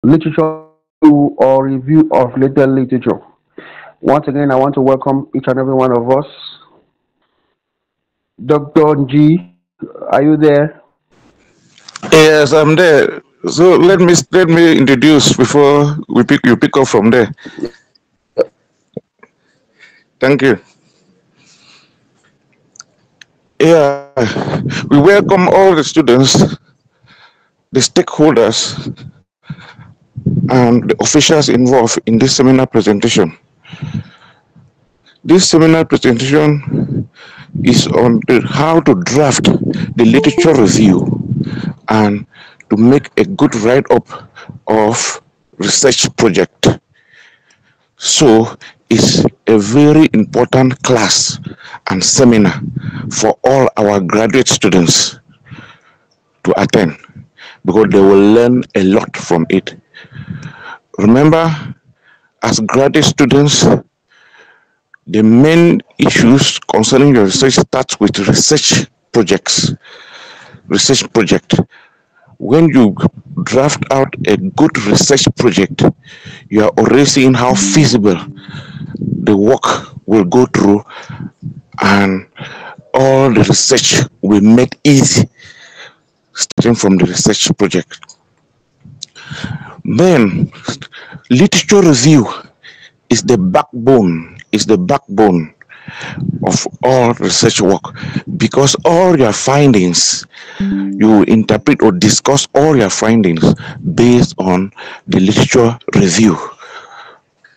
literature or review of later literature. Once again, I want to welcome each and every one of us. Dr. G, are you there? Yes, I'm there. So let me introduce before you pick up from there. Thank you. Yeah, we welcome all the students, the stakeholders, and the officials involved in this seminar presentation. This seminar presentation is on how to draft the literature review and to make a good write-up of research project. So it's a very important class and seminar for all our graduate students to attend because they will learn a lot from it. Remember, as graduate students, the main issues concerning your research starts with research projects. Research project. When you draft out a good research project, you are already seeing how feasible the work will go through and all the research will be made easy starting from the research project. Then literature review is the backbone of all research work because all your findings you interpret or discuss all your findings based on the literature review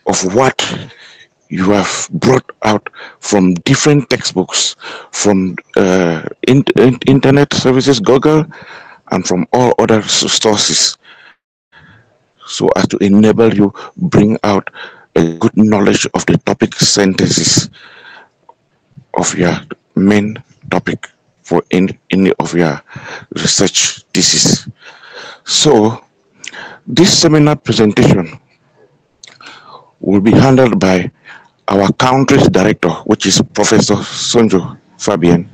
of what you have brought out from different textbooks, from internet services, Google, and from all other sources, so as to enable you bring out a good knowledge of the topic sentences of your main topic for any of your research thesis. So this seminar presentation will be handled by our country's director, which is Professor Sonjo Fabian,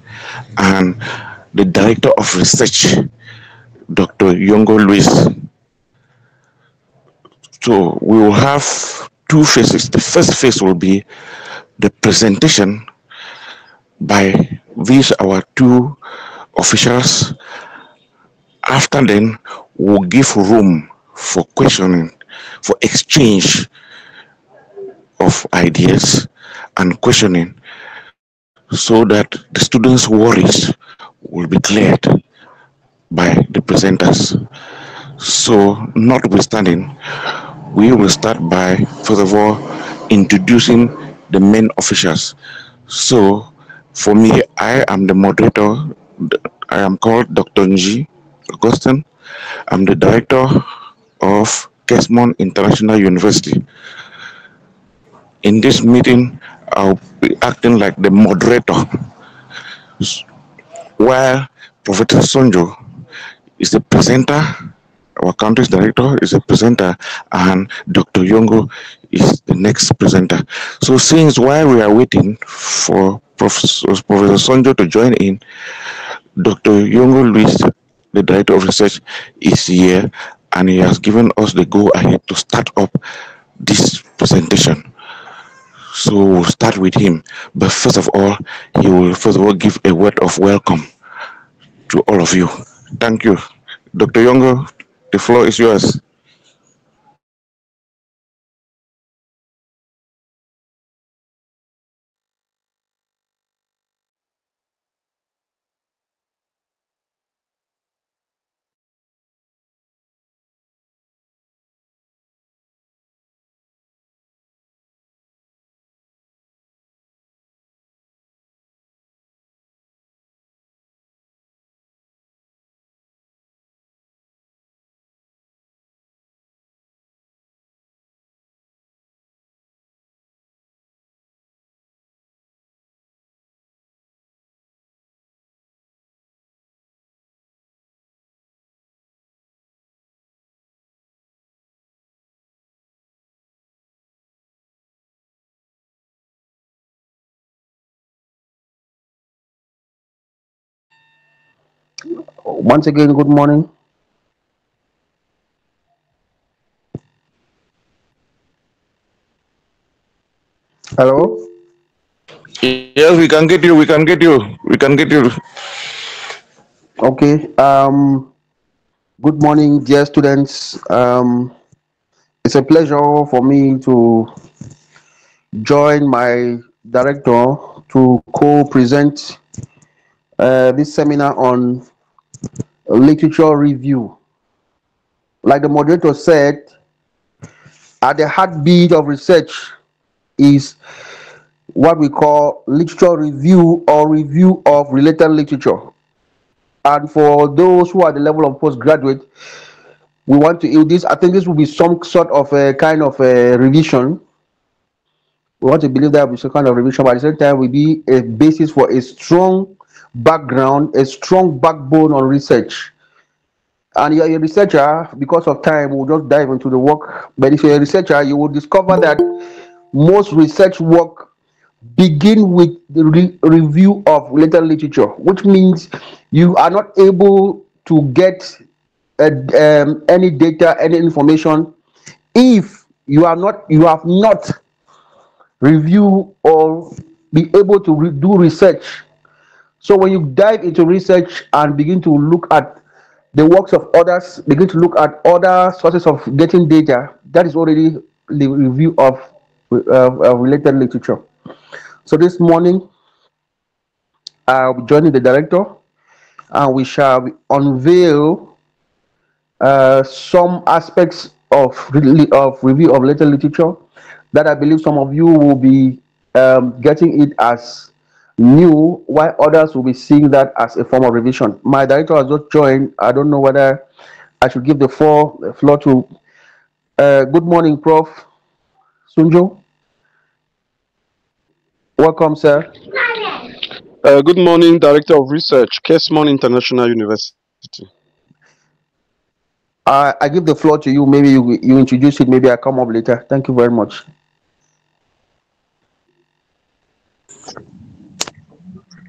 and the director of research, Dr. Yongo Luis. So we will have two phases. The first phase will be the presentation by these our two officials. After then, we'll give room for questioning, for exchange of ideas and questioning so that the students' worries will be cleared by the presenters. So, notwithstanding, we will start by, first of all, introducing the main officials. So, for me, I am the moderator. I am called Dr. Nji Augustine. I'm the director of Kesmon International University. In this meeting, I'll be acting like the moderator, while Professor Sonjo is the presenter. Our country's director is a presenter, and Dr. Yongo is the next presenter. So, since while we are waiting for Professor Sonjo to join in, Dr. Yongo Luis, the director of research, is here, and he has given us the go ahead to start up this presentation. So we'll start with him. But first of all, he will first of all give a word of welcome to all of you. Thank you. Dr. Younger, the floor is yours. Once again, good morning. Hello. Yes, we can get you. We can get you. We can get you. Okay. Good morning, dear students. It's a pleasure for me to join my director to co-present this seminar on literature review. Like the moderator said, at the heartbeat of research is what we call literature review or review of related literature. And for those who are at the level of postgraduate, we want to this. I think this will be some sort of a kind of a revision. We want to believe that will be some kind of revision, but at the same time will be a basis for a strong background, a strong backbone on research. And you're a researcher, because of time, we'll just dive into the work. But if you're a researcher, you will discover that most research work begin with the review of related literature, which means you are not able to get any data, any information, if you have not review or be able to do research. So when you dive into research and begin to look at the works of others, begin to look at other sources of getting data, that is already the review of related literature. So this morning, I'll be joining the director and we shall unveil some aspects of review of related literature that I believe some of you will be getting it as new, while others will be seeing that as a form of revision. My director has just joined. I don't know whether I should give the floor to. Good morning, Prof. Sunjo. Welcome, sir. Good morning, Director of Research, Kesmon International University. I give the floor to you. Maybe you introduce it. Maybe I come up later. Thank you very much.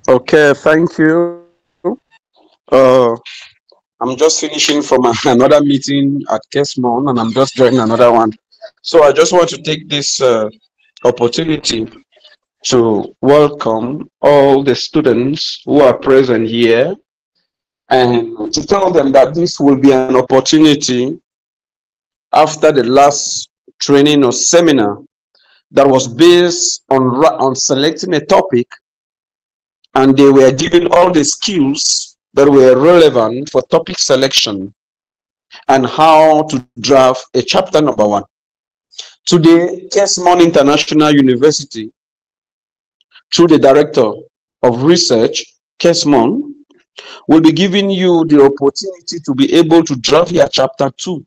Okay, thank you. I'm just finishing from another meeting at Kesmon, and I'm just joining another one. So I just want to take this opportunity to welcome all the students who are present here and to tell them that this will be an opportunity after the last training or seminar that was based on selecting a topic, and they were given all the skills that were relevant for topic selection and how to draft a chapter number 1. Today, Kesmon International University, through the Director of Research, Kesmon, will be giving you the opportunity to be able to draft your chapter 2.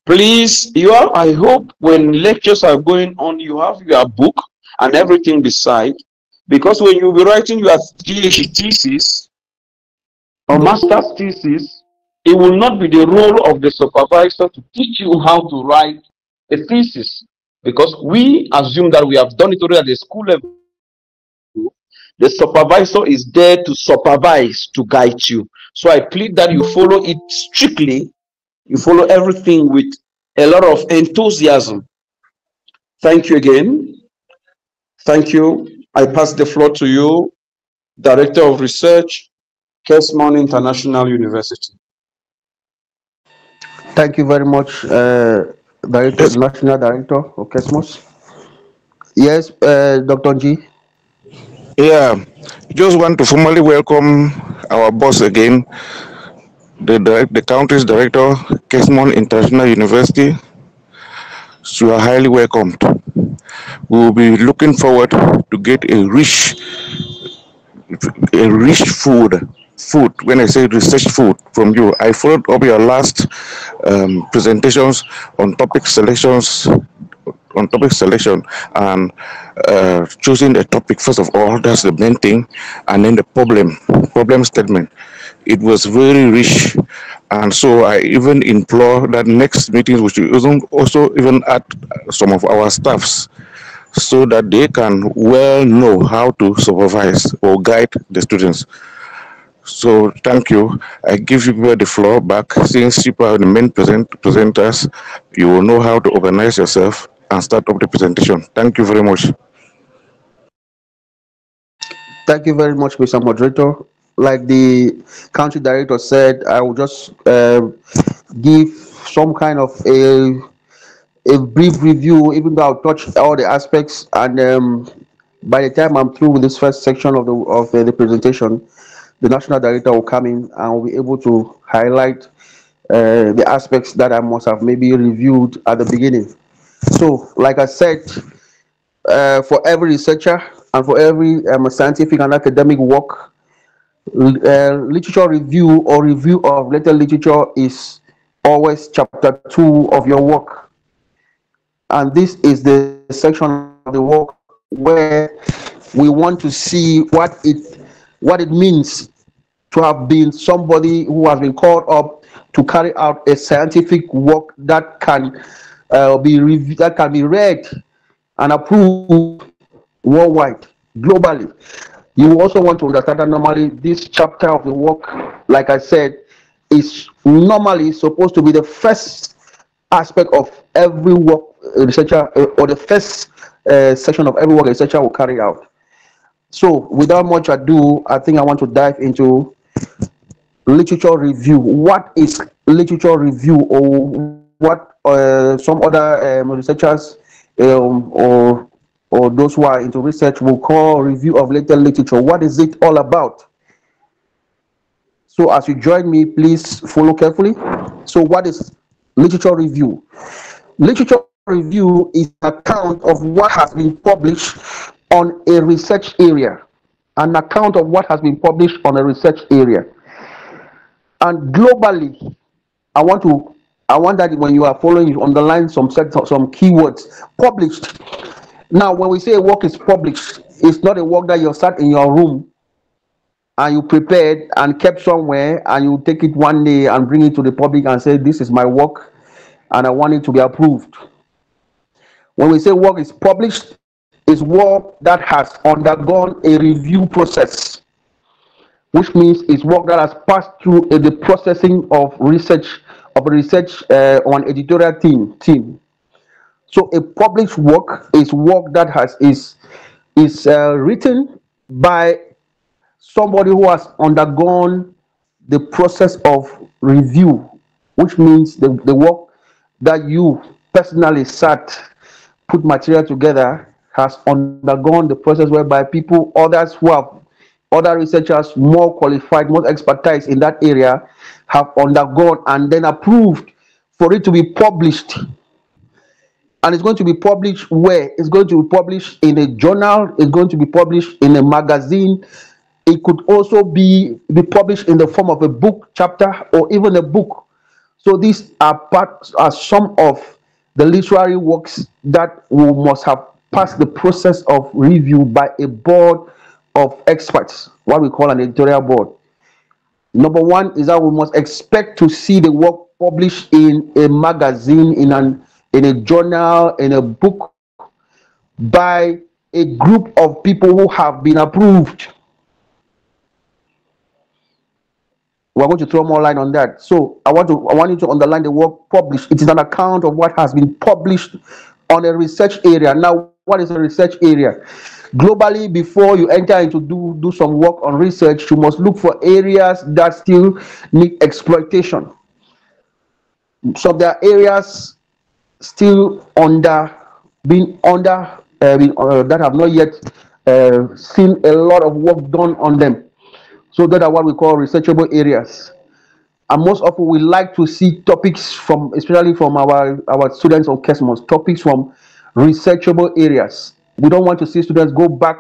Please, I hope when lectures are going on, you have your book and everything beside, because when you'll be writing your PhD thesis or master's thesis, it will not be the role of the supervisor to teach you how to write a thesis, because we assume that we have done it already at the school level. The supervisor is there to supervise, to guide you. So I plead that you follow it strictly. You follow everything with a lot of enthusiasm. Thank you again. Thank you. I pass the floor to you, Director of Research, Kesmon International University. Thank you very much, National Director of Kesmos. Yes, Dr. G. Yeah, just want to formally welcome our boss again, the country's director, Kesmon International University. So you are highly welcomed. We will be looking forward to get a rich food. When I say research food from you, I followed up your last presentations on topic selections, and choosing a topic first of all. That's the main thing, and then the problem statement. It was very rich, and so I even implore that next meetings we should also even add some of our staffs, so that they can well know how to supervise or guide the students. So thank you. I give you the floor back. Since you are the main presenters, you will know how to organize yourself and start up the presentation. Thank you very much. Thank you very much, Mr. Moderator. Like the country director said, I will just give some kind of a brief review, even though I'll touch all the aspects. And by the time I'm through with this first section of the presentation, the national director will come in and will be able to highlight the aspects that I must have maybe reviewed at the beginning. So, like I said, for every researcher and for every scientific and academic work, literature review or review of later literature is always chapter 2 of your work. And this is the section of the work where we want to see what it means to have been somebody who has been called up to carry out a scientific work that can be read and approved worldwide, globally. You also want to understand that normally this chapter of the work, like I said, is normally supposed to be the first aspect of every work a researcher or the first section of every work a researcher will carry out. So without much ado, I think I want to dive into literature review. What is literature review, or what some other researchers or those who are into research will call review of later literature? What is it all about? So as you join me, please follow carefully. So what is literature review? Literature review is an account of what has been published on a research area. An account of what has been published on a research area. And globally, I want that when you are following, you underline some keywords. Published. Now, when we say a work is published, it's not a work that you sat in your room and you prepared and kept somewhere and you take it one day and bring it to the public and say, this is my work and I want it to be approved. When we say work is published, it's work that has undergone a review process, which means it's work that has passed through the processing of research on editorial team. So a published work is work that is written by somebody who has undergone the process of review, which means the work that you personally put material together, has undergone the process whereby others who have other researchers more qualified, more expertise in that area, have undergone and then approved for it to be published. And it's going to be published where? It's going to be published in a journal, it's going to be published in a magazine. It could also be published in the form of a book chapter or even a book. So these are some of the literary works that must have passed the process of review by a board of experts, what we call an editorial board. Number one is that we must expect to see the work published in a magazine, in a journal, in a book, by a group of people who have been approved. We're going to throw more light on that. So I want you to underline the word published. It is an account of what has been published on a research area. Now, what is a research area? Globally, before you enter into do some work on research, you must look for areas that still need exploitation. So there are areas still that have not yet seen a lot of work done on them. So that are what we call researchable areas. And most often we like to see topics especially from our students on KESMOS, topics from researchable areas. We don't want to see students go back,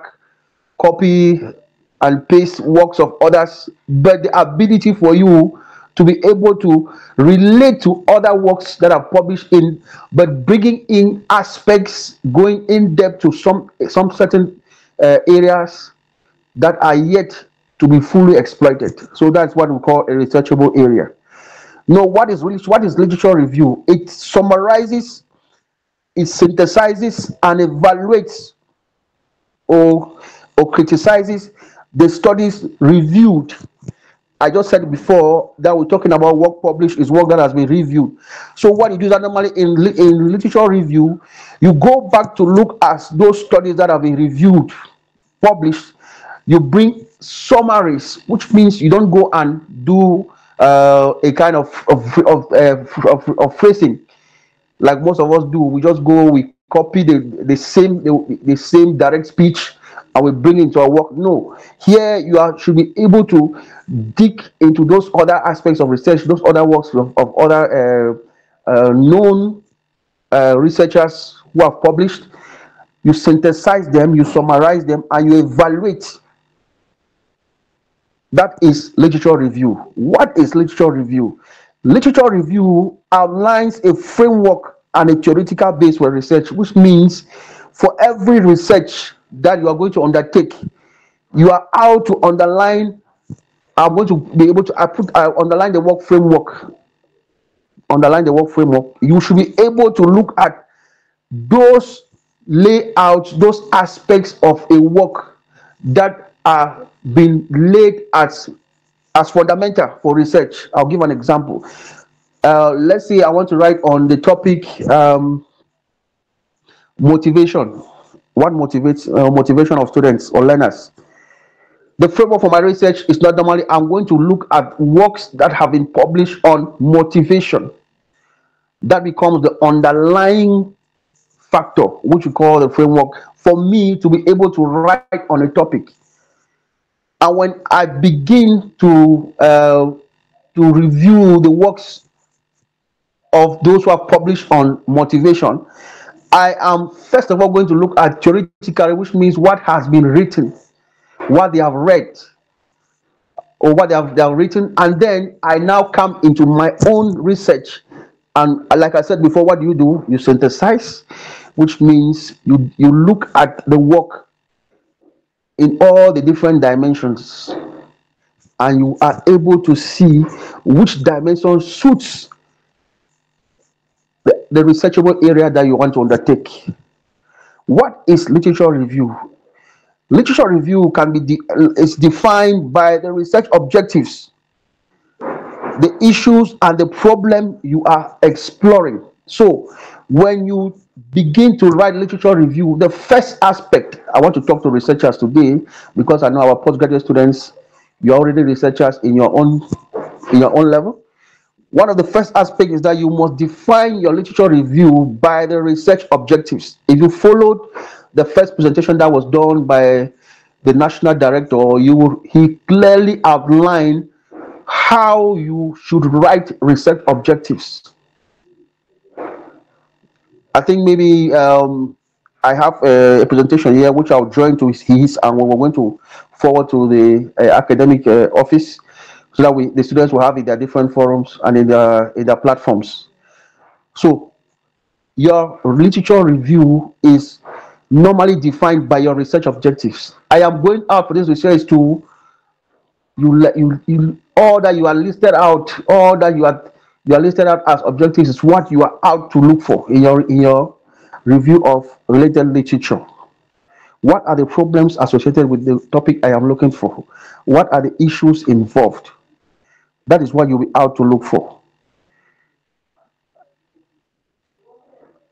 copy and paste works of others, but the ability for you to be able to relate to other works that are published but bringing in aspects, going in depth to some certain areas that are yet to be fully exploited. So that's what we call a researchable area. Now, what is literature review? It summarizes, it synthesizes, and evaluates or criticizes the studies reviewed I just said before that we're talking about work published is work that has been reviewed. So what you do is that normally in literature review, you go back to look at those studies that have been reviewed, published. You bring summaries, which means you don't go and do a kind of phrasing like most of us do. We just go, we copy the same direct speech, and we bring it into our work. No, here you are should be able to dig into those other aspects of research, those other works of other known researchers who have published. You synthesize them, you summarize them, and you evaluate. That is literature review. What is literature review? Literature review outlines a framework and a theoretical base for research, which means for every research that you are going to undertake, you are out to underline. I'm going to be able to underline the work framework. Underline the work framework. You should be able to look at those layouts, those aspects of a work that are being laid as fundamental for research. I'll give an example. Let's say I want to write on the topic motivation. What motivates motivation of students or learners? The framework for my research is not normally I'm going to look at works that have been published on motivation. That becomes the underlying factor, which we call the framework, for me to be able to write on a topic. And when I begin to review the works of those who are published on motivation, I am first of all going to look at theoretically, which means what has been written, what they have read, or what they have written, and then I now come into my own research. And like I said before, what do? You synthesize, which means you look at the work in all the different dimensions, and you are able to see which dimension suits the researchable area that you want to undertake. What is literature review? Literature review can be is defined by the research objectives, the issues, and the problem you are exploring. So when you begin to write literature review, the first aspect, I want to talk to researchers today, because I know our postgraduate students, you're already researchers in your own level. One of the first aspects is that you must define your literature review by the research objectives. If you followed the first presentation that was done by the national director, he clearly outlined how you should write research objectives. I think maybe I have a presentation here which I'll join to his, and we're going to forward to the academic office, so that the students will have in their different forums and in their platforms. So your literature review is normally defined by your research objectives. I am going out for this research to all that you are listed out, all that you are listed out as objectives is what you are out to look for in your review of related literature. What are the problems associated with the topic I am looking for? What are the issues involved? That is what you'll be out to look for.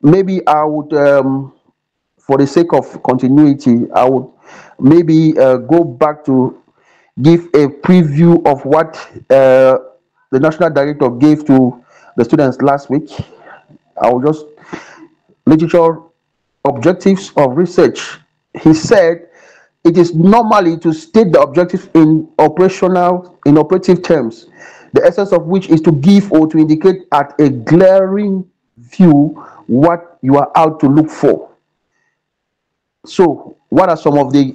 Maybe I would, for the sake of continuity, I would maybe go back to give a preview of what the national director gave to the students last week. I will just literature objectives of research. He said it is normally to state the objectives in operative terms, the essence of which is to give or to indicate at a glaring view what you are out to look for. So what are some of the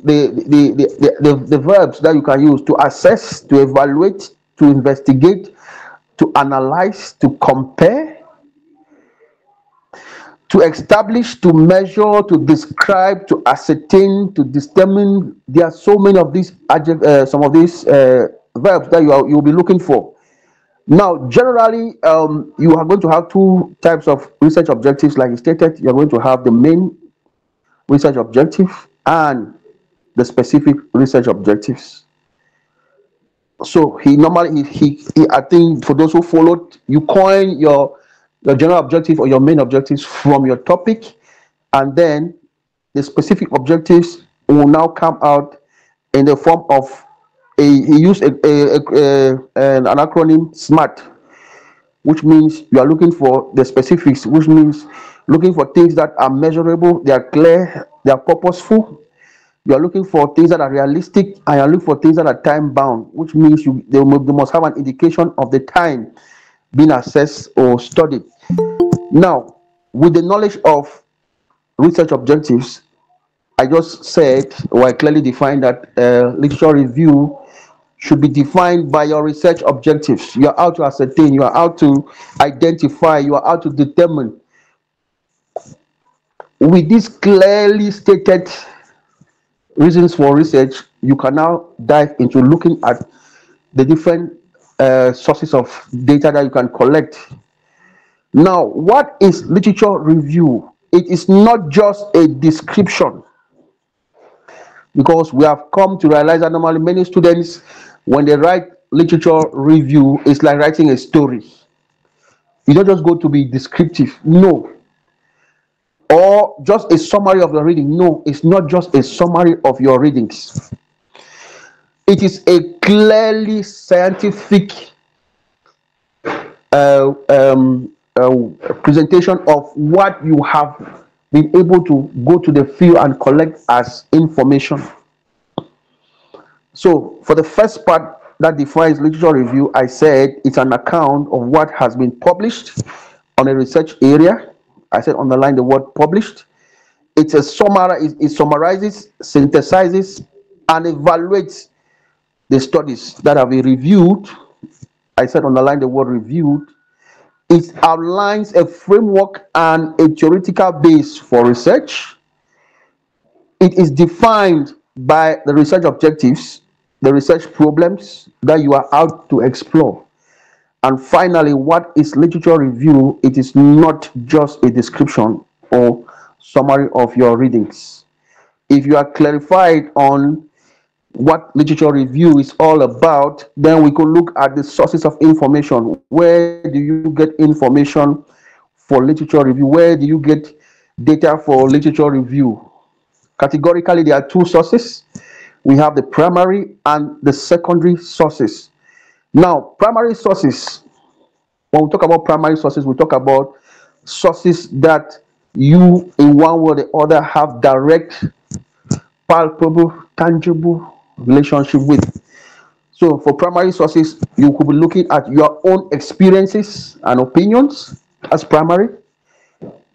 verbs that you can use to assess, to evaluate, to investigate, to analyze, to compare, to establish, to measure, to describe, to ascertain, to determine? There are so many of these some of these verbs that you'll be looking for. Now, generally, you are going to have two types of research objectives, like you stated. You're going to have the main research objective and the specific research objectives. So he normally I think for those who followed, you coin your general objective or your main objectives from your topic, and then the specific objectives will now come out in the form of he used an acronym SMART, which means you are looking for the specifics, which means looking for things that are measurable, they are clear, they are purposeful. You are looking for things that are realistic, and you are looking for things that are time bound, which means they must have an indication of the time being assessed or studied. Now, with the knowledge of research objectives, I just said, or I clearly defined that literature review should be defined by your research objectives. You are out to ascertain, you are out to identify, you are out to determine. With these clearly stated reasons for research, you can now dive into looking at the different sources of data that you can collect. Now, what is literature review? It is not just a description, because we have come to realize that normally many students, when they write literature review, it's like writing a story. You don't just go to be descriptive, no, or just a summary of your reading. No, it's not just a summary of your readings. It is a clearly scientific uh, um, presentation of what you have been able to go to the field and collect as information. So, for the first part that defines literature review, I said it's an account of what has been published on a research area. I said underline the word published. It's a summary, it summarizes, synthesizes, and evaluates the studies that have been reviewed. I said underline the word reviewed. It outlines a framework and a theoretical base for research. It is defined by the research objectives, the research problems that you are out to explore. And finally, what is literature review? It is not just a description or summary of your readings. If you are clarified on what literature review is all about, then we could look at the sources of information. Where do you get information for literature review? Where do you get data for literature review? Categorically, there are two sources. We have the primary and the secondary sources. Now, primary sources, when we talk about primary sources, we talk about sources that you, in one way or the other, have direct, palpable, tangible relationship with. So, for primary sources, you could be looking at your own experiences and opinions as primary,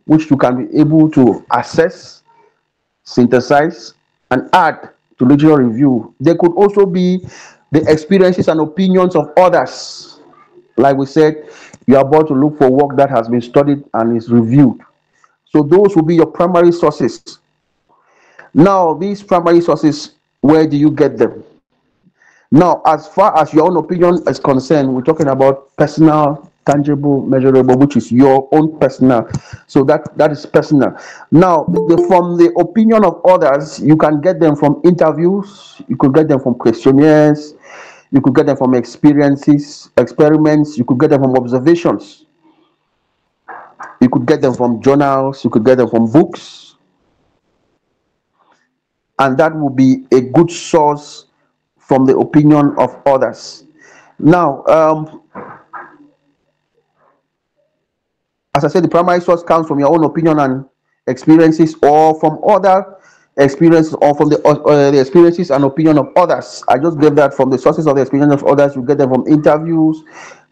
which you can be able to assess, synthesize, and add to literature review. There could also be the experiences and opinions of others. Like we said, you are about to look for work that has been studied and is reviewed. So those will be your primary sources. Now, these primary sources, where do you get them? Now, as far as your own opinion is concerned, we're talking about personal, tangible, measurable, which is your own personal. So that is personal. Now, from the opinion of others, you can get them from interviews, you could get them from questionnaires, you could get them from experiences, experiments, you could get them from observations, you could get them from journals, you could get them from books, and that will be a good source from the opinion of others. Now, as I said, the primary source comes from your own opinion and experiences, or from other experiences, or from the experiences and opinion of others. I just gave that from the sources of the experience of others. You get them from interviews,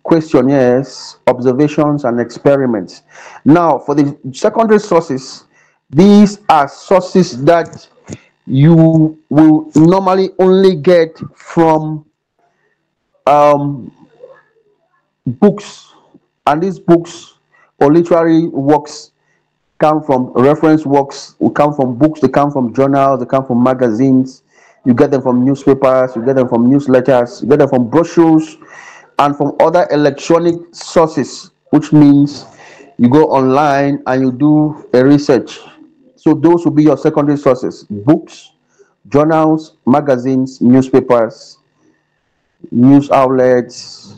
questionnaires, observations, and experiments. Now, for the secondary sources, these are sources that you will normally only get from books, and these books or literary works come from reference works, will come from books, they come from journals, they come from magazines, you get them from newspapers, you get them from newsletters, you get them from brochures, and from other electronic sources, which means you go online and you do a research. So those will be your secondary sources: books, journals, magazines, newspapers, news outlets,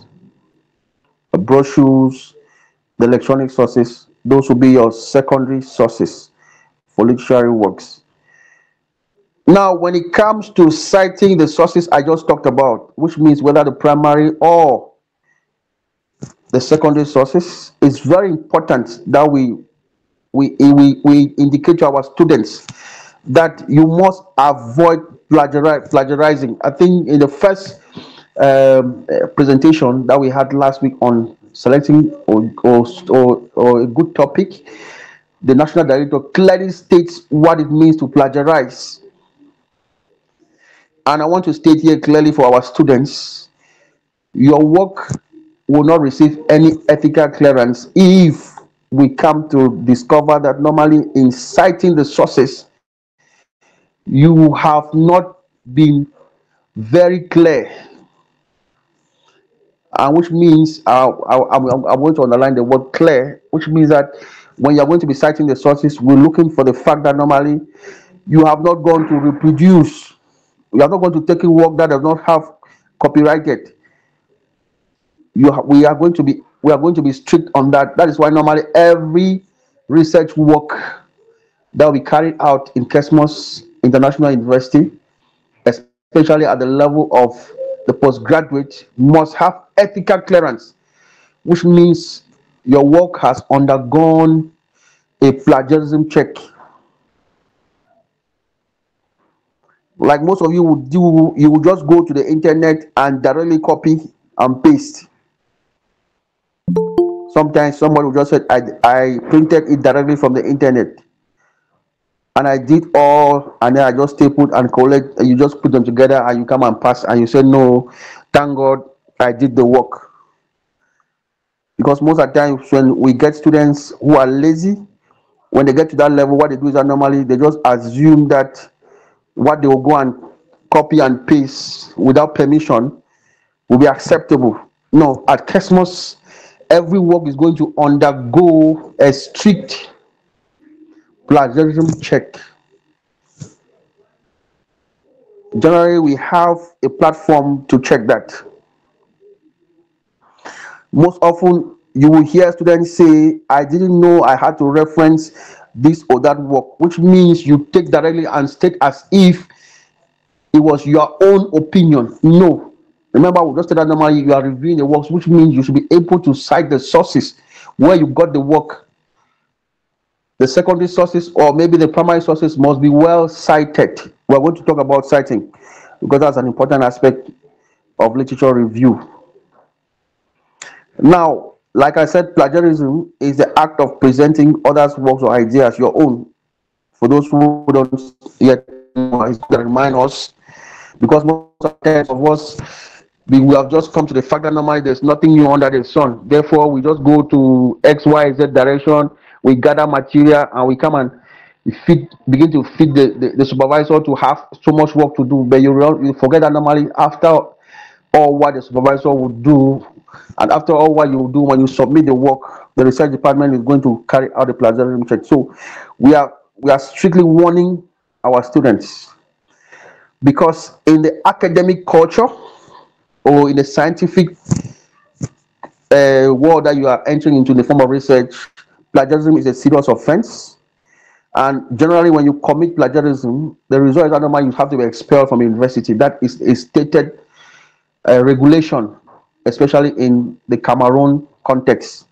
brochures, the electronic sources. Those will be your secondary sources for literary works. Now, when it comes to citing the sources I just talked about, which means whether the primary or the secondary sources, it's very important that we indicate to our students that you must avoid plagiarizing. I think in the first presentation that we had last week on selecting or a good topic, the national director clearly states what it means to plagiarize. And I want to state here clearly for our students, your work will not receive any ethical clearance if we come to discover that normally in citing the sources, you have not been very clear, which means I'm going to underline the word clear, which means that when you're going to be citing the sources, we're looking for the fact that normally you have not gone to reproduce, you are not going to take a work that does not have copyrighted. We are going to be strict on that. That is why normally every research work that will be carried out in Kesmos International University, especially at the level of the postgraduate, must have ethical clearance, which means your work has undergone a plagiarism check. Like most of you would do, you would just go to the internet and directly copy and paste. Sometimes somebody will just say, I printed it directly from the internet and I did all, and then I just stapled and collect, and you just put them together and you come and pass and you say, no, thank God I did the work. Because most of the times when we get students who are lazy, when they get to that level, what they do is that normally they just assume that what they will go and copy and paste without permission will be acceptable. No, at Kesmos, every work is going to undergo a strict plagiarism check. Generally, we have a platform to check that. Most often, you will hear students say, I didn't know I had to reference this or that work, which means you take directly and state as if it was your own opinion. No. Remember, we just said that normally you are reviewing the works, which means you should be able to cite the sources where you got the work. The secondary sources or maybe the primary sources must be well cited. We're going to talk about citing because that's an important aspect of literature review. Now, like I said, plagiarism is the act of presenting others' works or ideas your own. For those who don't yet know, it's to remind us, because most of us we have just come to the fact that normally there's nothing new under the sun. Therefore, we just go to X, Y, Z direction, we gather material, and we come and begin to feed the supervisor to have so much work to do. But you forget that normally after all what the supervisor would do, and after all what you will do when you submit the work, the research department is going to carry out the plagiarism check. So we are strictly warning our students, because in the academic culture or in the scientific world that you are entering into in the form of research, plagiarism is a serious offense. And generally, when you commit plagiarism, the result is that normally you have to be expelled from university. That is a stated regulation, especially in the Cameroon context.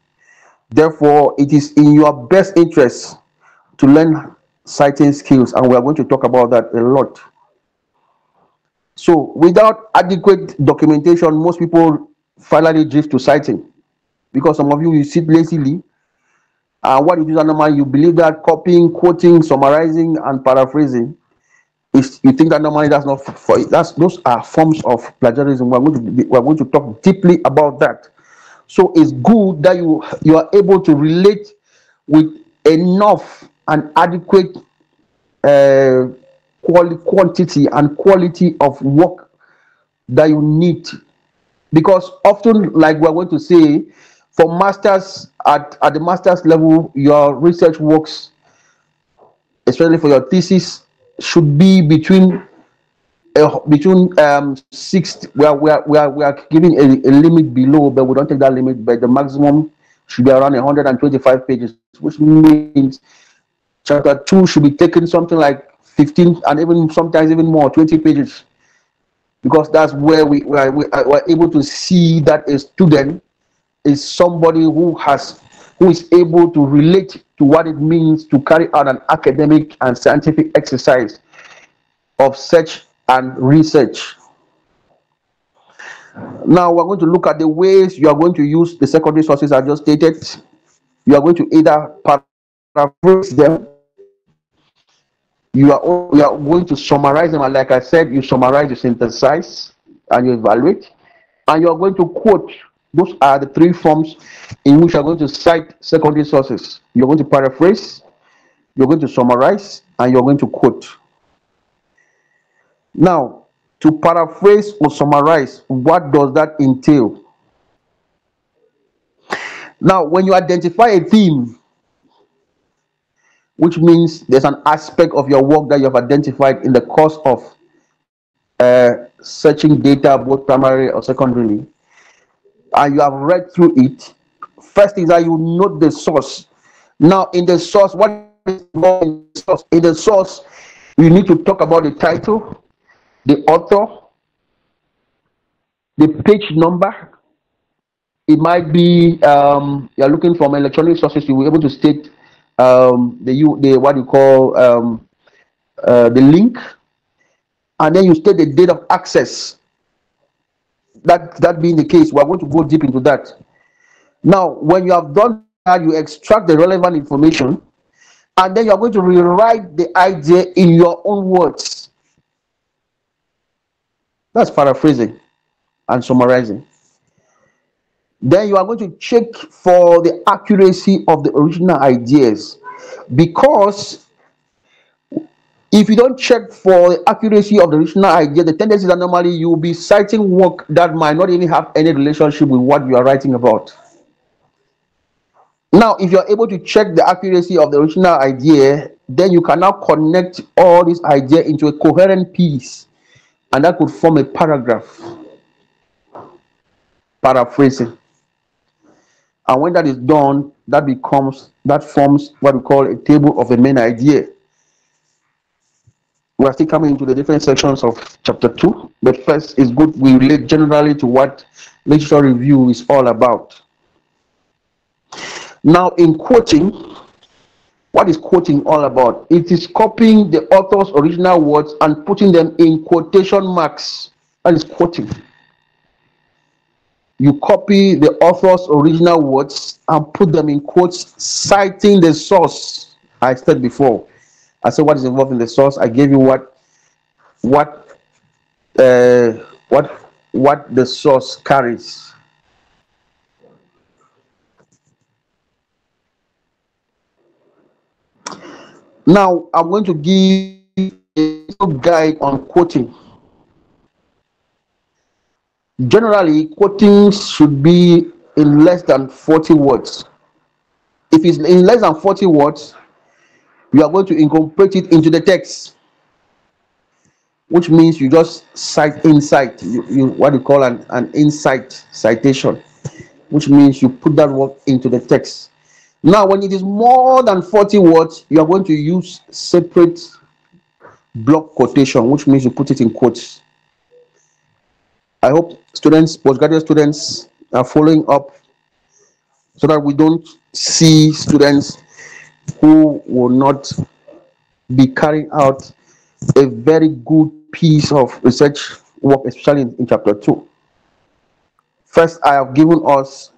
Therefore, it is in your best interest to learn citing skills, and we are going to talk about that a lot. So, without adequate documentation, most people finally drift to citing, because some of you sit lazily, and what you do normally, you believe that copying, quoting, summarizing, and paraphrasing is, you think that normally that's not for those are forms of plagiarism. We're going to talk deeply about that. So it's good that you are able to relate with enough and adequate quantity and quality of work that you need, because often, like we're going to say, for masters at the master's level, your research works, especially for your thesis, should be between between 60, we are giving a limit below, but we don't take that limit. But the maximum should be around 125 pages, which means chapter 2 should be taking something like 15 and even sometimes even more, 20 pages, because that's where we're able to see that a student is somebody who is able to relate to what it means to carry out an academic and scientific exercise of search and research. Now we're going to look at the ways you are going to use the secondary sources I just stated. You are going to either paraphrase them, you are going to summarize them, and like I said, you summarize, you synthesize, and you evaluate, and you are going to quote. Those are the three forms in which you are going to cite secondary sources. You're going to paraphrase, you're going to summarize, and you're going to quote. Now, to paraphrase or summarize, what does that entail? Now, when you identify a theme, which means there's an aspect of your work that you have identified in the course of searching data, both primary or secondarily, and you have read through it, first is that you note the source. Now, in the source, what is in the source? In the source, you need to talk about the title, the author, the page number. It might be you're looking from electronic sources. You will be able to state the what you call the link, and then you state the date of access. That being the case, we're going to go deep into that. Now, when you have done that, you extract the relevant information, and then you're going to rewrite the idea in your own words. That's paraphrasing and summarizing. Then you are going to check for the accuracy of the original ideas, because if you don't check for the accuracy of the original idea, the tendency is that normally you will be citing work that might not even have any relationship with what you are writing about. Now, if you're able to check the accuracy of the original idea, then you can now connect all this idea into a coherent piece, and that could form a paragraph. Paraphrasing. And when that is done, that forms what we call a table of the main idea. We are still coming into the different sections of chapter 2, but first it's good we relate generally to what literature review is all about. Now, in quoting, what is quoting all about? It is copying the author's original words and putting them in quotation marks. That is quoting. You copy the author's original words and put them in quotes, citing the source. I said before. I said what is involved in the source. I gave you what the source carries. Now I'm going to give a guide on quoting. Generally, quoting should be in less than 40 words. If it's in less than 40 words, you are going to incorporate it into the text, which means you just cite insight. You what you call an insight citation, which means you put that word into the text. Now, when it is more than 40 words, you are going to use separate block quotation, which means you put it in quotes. I hope students, postgraduate students, are following up so that we don't see students who will not be carrying out a very good piece of research work, especially in chapter 2. First, I have given us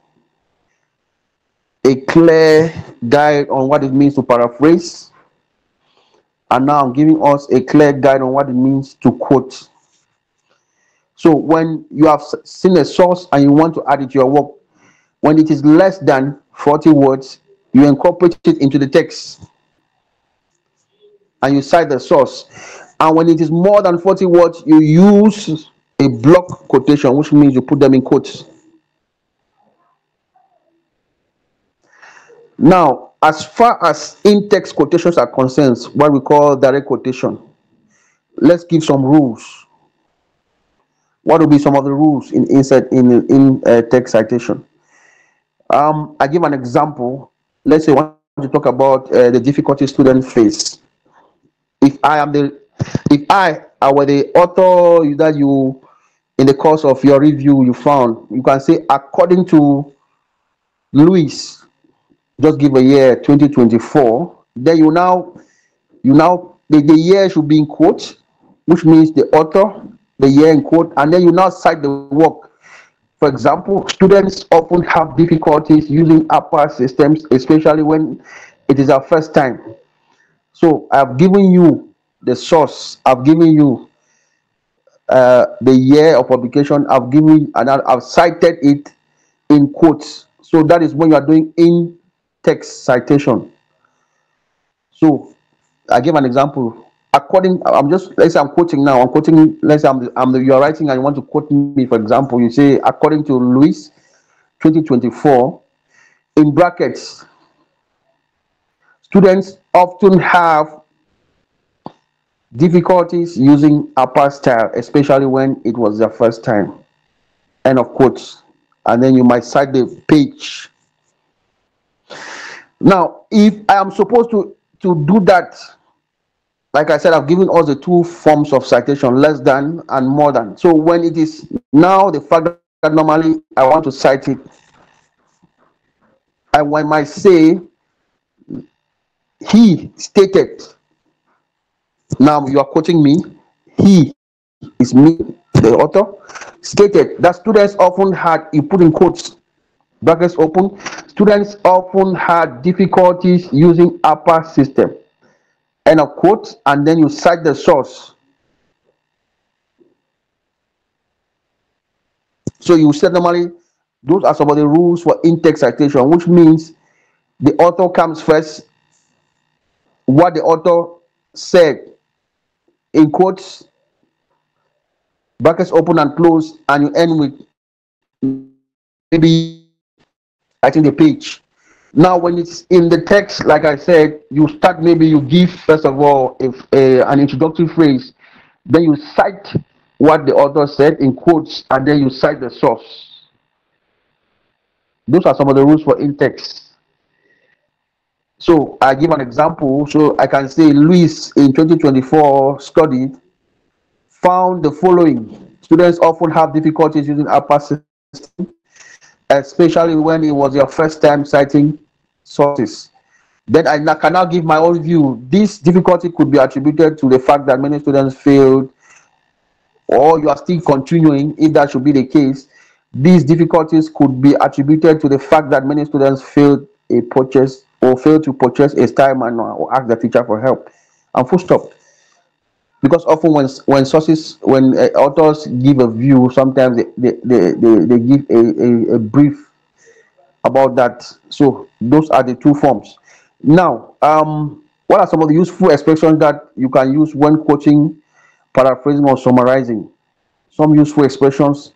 a clear guide on what it means to paraphrase, and now I'm giving us a clear guide on what it means to quote. So when you have seen a source and you want to add it to your work, when it is less than 40 words, you incorporate it into the text and you cite the source. And when it is more than 40 words, you use a block quotation, which means you put them in quotes. Now, as far as in-text quotations are concerned, what we call direct quotation, let's give some rules. What will be some of the rules in insert in text citation? I give an example. Let's say I want to talk about the difficulty students face. If I am the, if I were the author that you, in the course of your review, you found, you can say according to Louis, just give a year 2024. Then the year should be in quote, which means the author, the year in quote, and then you now cite the work. For example, students often have difficulties using upper systems, especially when it is our first time. So I've given you the source, I've given you the year of publication, I've given and I've cited it in quotes. So that is when you are doing in text citation. So I give an example. According, I'm just, let's say I'm quoting now. I'm quoting. Let's say you're writing and you want to quote me. For example, you say according to Louis, 2024, in brackets, students often have difficulties using upper style, especially when it was their first time. End of quotes. And then you might cite the page. Now, if I am supposed to do that, like I said, I've given us the two forms of citation, less than and more than. So when it is now the fact that normally I want to cite it, I might say he stated. Now you are quoting me. He is me, the author, stated that students often had, you put in quotes, brackets open, students often had difficulties using upper system. End of quote, and then you cite the source. So you said normally those are some of the rules for in-text citation, which means the author comes first, what the author said in quotes, brackets open and close, and you end with maybe citing the page. Now, when it's in the text, like I said, you start, maybe you give, first of all, an introductory phrase, then you cite what the author said in quotes, and then you cite the source. Those are some of the rules for in-text. So I give an example. So I can say Louis in 2024 study found the following. Students often have difficulties using upper system, especially when it was your first time citing sources. Then I can now give my own view. This difficulty could be attributed to the fact that many students failed, or you are still continuing, if that should be the case. These difficulties could be attributed to the fact that many students failed a purchase or failed to purchase a style manual or ask the teacher for help. And full stop. Because often when authors give a view, sometimes they give a brief about that. So those are the two forms. Now, what are some of the useful expressions that you can use when quoting, paraphrasing, or summarizing? Some useful expressions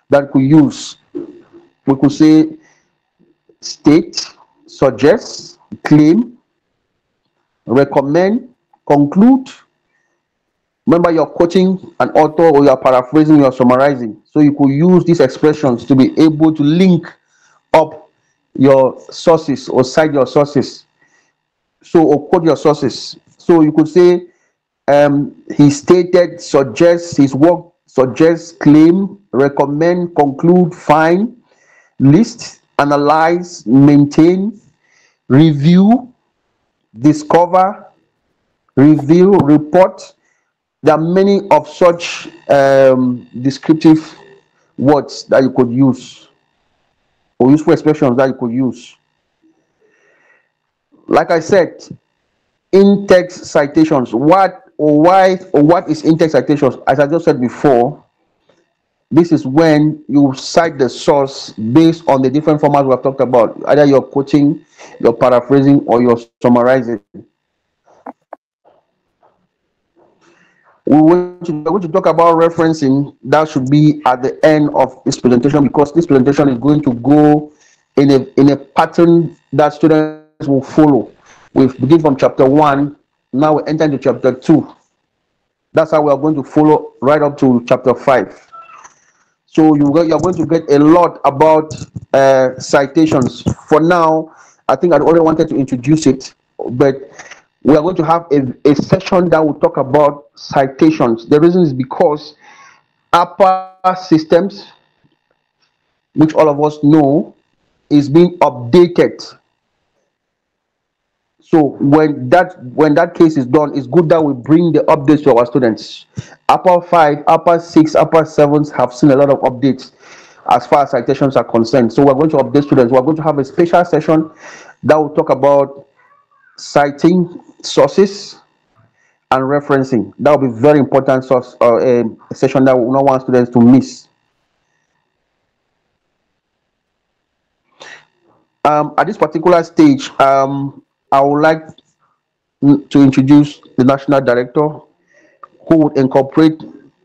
that we use. We could say state, suggest, claim, recommend, conclude. Remember, you're quoting an author or you're paraphrasing, you're summarizing. So you could use these expressions to be able to link up your sources or cite your sources. So, or quote your sources. So you could say, he stated, suggests, his work suggests, claim, recommend, conclude, find, list, analyze, maintain, review, discover, reveal, report. There are many of such descriptive words that you could use, or useful expressions that you could use. Like I said, in-text citations. What is in-text citations? As I just said before, this is when you cite the source based on the different formats we have talked about. Either you're quoting, you're paraphrasing, or you're summarizing. We're going to talk about referencing. That should be at the end of this presentation, because this presentation is going to go in a pattern that students will follow. We begin from chapter 1, now we enter into chapter 2. That's how we are going to follow right up to chapter 5. So you're going to get a lot about citations. For now, I think I only wanted to introduce it, but we are going to have a session that will talk about citations. The reason is because upper systems, which all of us know, is being updated. So when that case is done, it's good that we bring the updates to our students. Upper 5, upper 6, upper 7s have seen a lot of updates as far as citations are concerned. So we're going to update students. We're going to have a special session that will talk about citing sources and referencing. That will be very important source a session that we don't want students to miss. At this particular stage, I would like to introduce the national director who would incorporate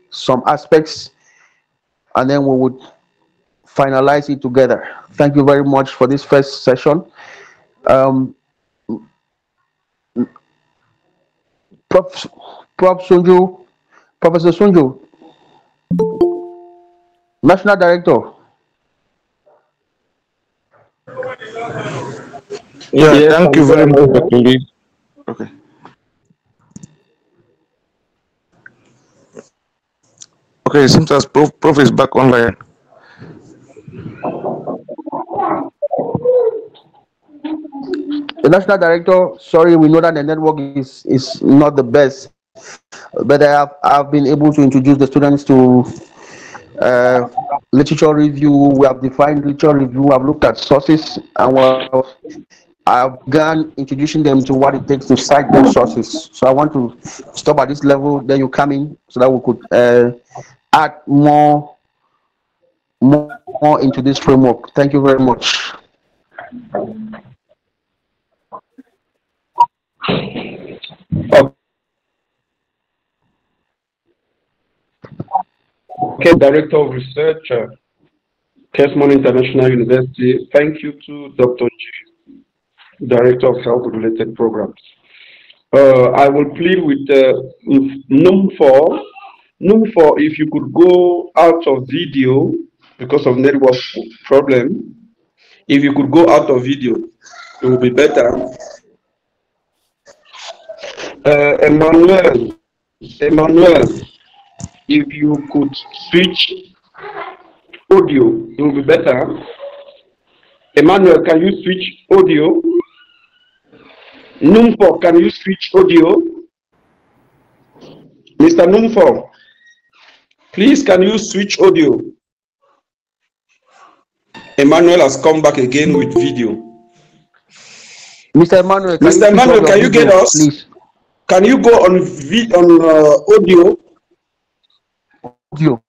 some aspects, and then we would finalize it together. Thank you very much for this first session. Um, Prof. Prof. Sunju, Professor Sunju, National Director. Yeah, Yes, thank I'm you very there. much, Dr. Lee. Okay. Okay, it seems as Prof is back online. The National Director, sorry, we know that the network is not the best, but I've been able to introduce the students to uh, literature review. We have defined literature review. I've looked at sources, and I've begun introducing them to what it takes to cite those sources. So I want to stop at this level. Then you come in so that we could add more into this framework. Thank you very much. Okay, Director of Research, Kesmon International University. Thank you to Dr. G, Director of Health-Related Programs. I will plead with NUM4. NUM4, if you could go out of video because of network problem, if you could go out of video, it will be better. Emmanuel, if you could switch audio, it will be better. Emmanuel, can you switch audio? Numfor, can you switch audio? Mr. Numfor, please, can you switch audio? Emmanuel has come back again with video. Mr. Emmanuel, can you get us? Please. Can you go on audio? Audio.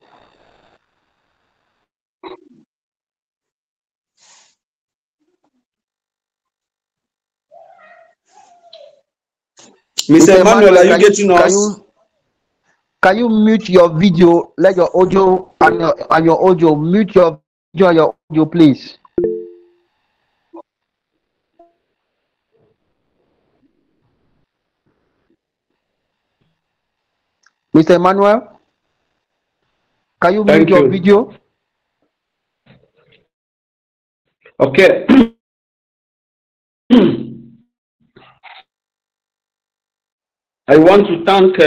Mr. Emmanuel, are you getting us? Can you mute your video? Let your audio and your audio, mute your video and your audio, please. Mr. Emmanuel, can you mute your video? Okay. I want to thank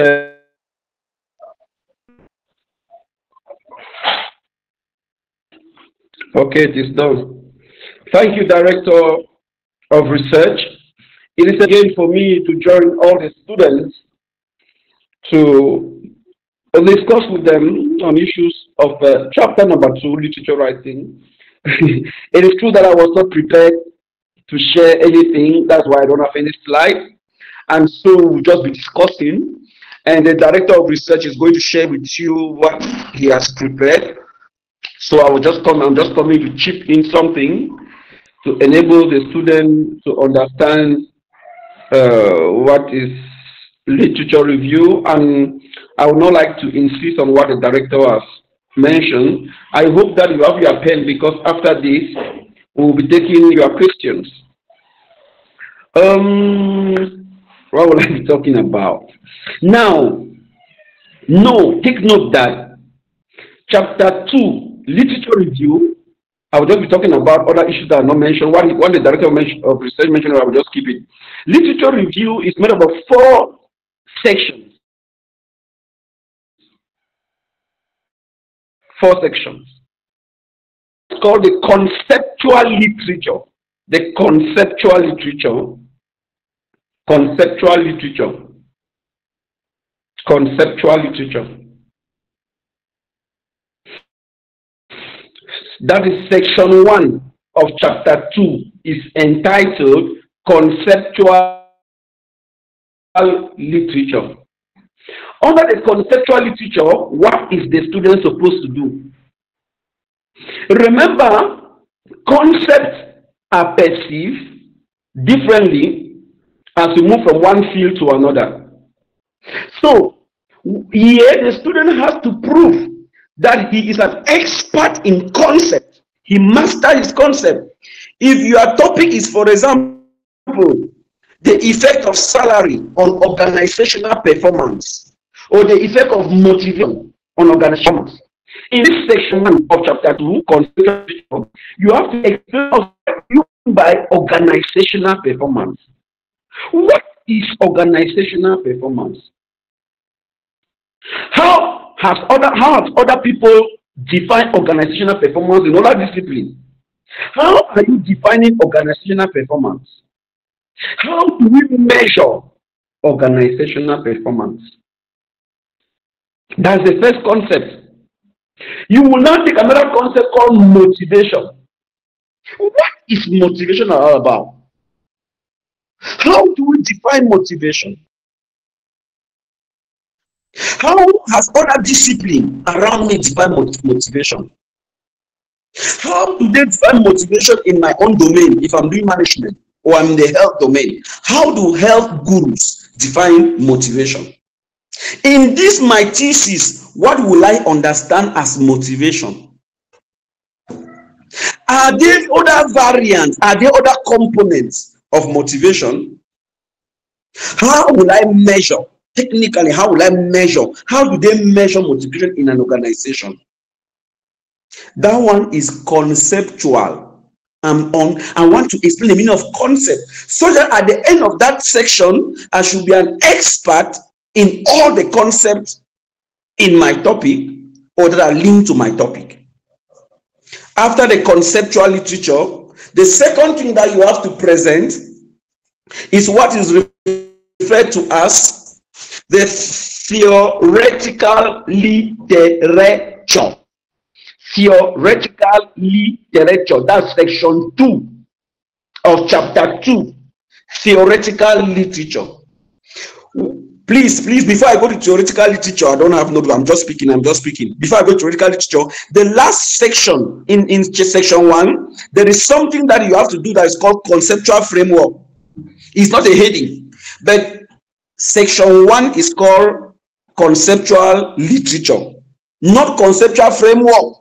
okay, it is done. Thank you, Director of Research. It is again for me to join all the students to discuss with them on issues of chapter number 2, literature writing. It is true that I was not prepared to share anything. That's why I don't have any slide. And so we'll just be discussing. And the Director of Research is going to share with you what he has prepared. So I'm just coming to chip in something to enable the student to understand what is literature review, and I would not like to insist on what the director has mentioned. I hope that you have your pen, because after this we'll be taking your questions. What will I be talking about now? Take note that chapter 2 literature review. I will just be talking about other issues that are not mentioned. What the director of research mentioned, I will just keep it. Literature review is made up of 4 sections. 4 sections. It's called the conceptual literature. The conceptual literature. Conceptual literature. Conceptual literature. That is section 1 of chapter 2 is entitled Conceptual Literature. Under the conceptual literature, what is the student supposed to do? Remember, concepts are perceived differently as we move from one field to another. So, here the student has to prove that he is an expert in concept. He masters his concept. If your topic is, for example, the effect of salary on organizational performance, or the effect of motivation on organizational performance, in this section 1 of chapter 2, you have to explain what you mean by organizational performance. What is organizational performance? How have other people defined organizational performance in other disciplines? How are you defining organizational performance? How do we measure organizational performance? That's the first concept. You will now take another concept called motivation. What is motivation all about? How do we define motivation? How has other discipline around me define motivation? How do they define motivation in my own domain if I'm doing management or I'm in the health domain? How do health gurus define motivation? In this my thesis, what will I understand as motivation? Are there other variants? Are there other components of motivation? How will I measure? Technically, how will I measure? How do they measure motivation in an organization? That one is conceptual. I want to explain the meaning of concept so that at the end of that section, I should be an expert in all the concepts in my topic or that are linked to my topic. After the conceptual literature, the second thing that you have to present is what is referred to as the theoretical literature. Theoretical literature. That's section 2 of chapter 2. Theoretical literature. Please, before I go to theoretical literature, I don't have notebook. I'm just speaking. Before I go to theoretical literature, the last section in section 1, there is something that you have to do that is called conceptual framework. It's not a heading, but section 1 is called conceptual literature, not conceptual framework.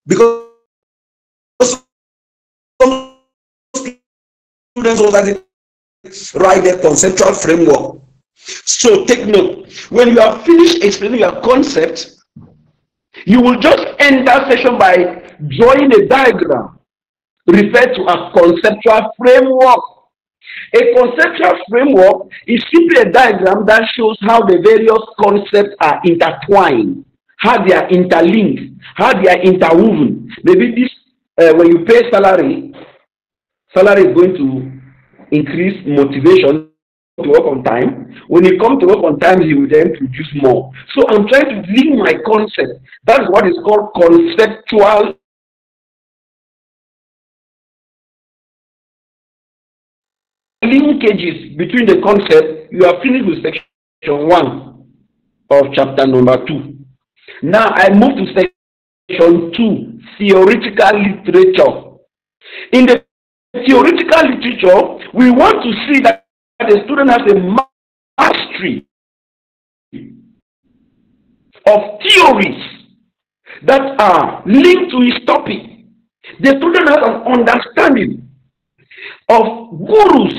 Because some students write their conceptual framework. So take note, when you are finished explaining your concept, you will just end that section by drawing a diagram referred to as conceptual framework. A conceptual framework is simply a diagram that shows how the various concepts are intertwined, how they are interlinked, how they are interwoven. Maybe this, when you pay salary is going to increase motivation to work on time. When you come to work on time, you will then produce more. So I'm trying to link my concept. That's what is called conceptual linkages between the concept. You are finished with section 1 of chapter number 2. Now I move to section 2, theoretical literature. In the theoretical literature, we want to see that the student has a mastery of theories that are linked to his topic. The student has an understanding of gurus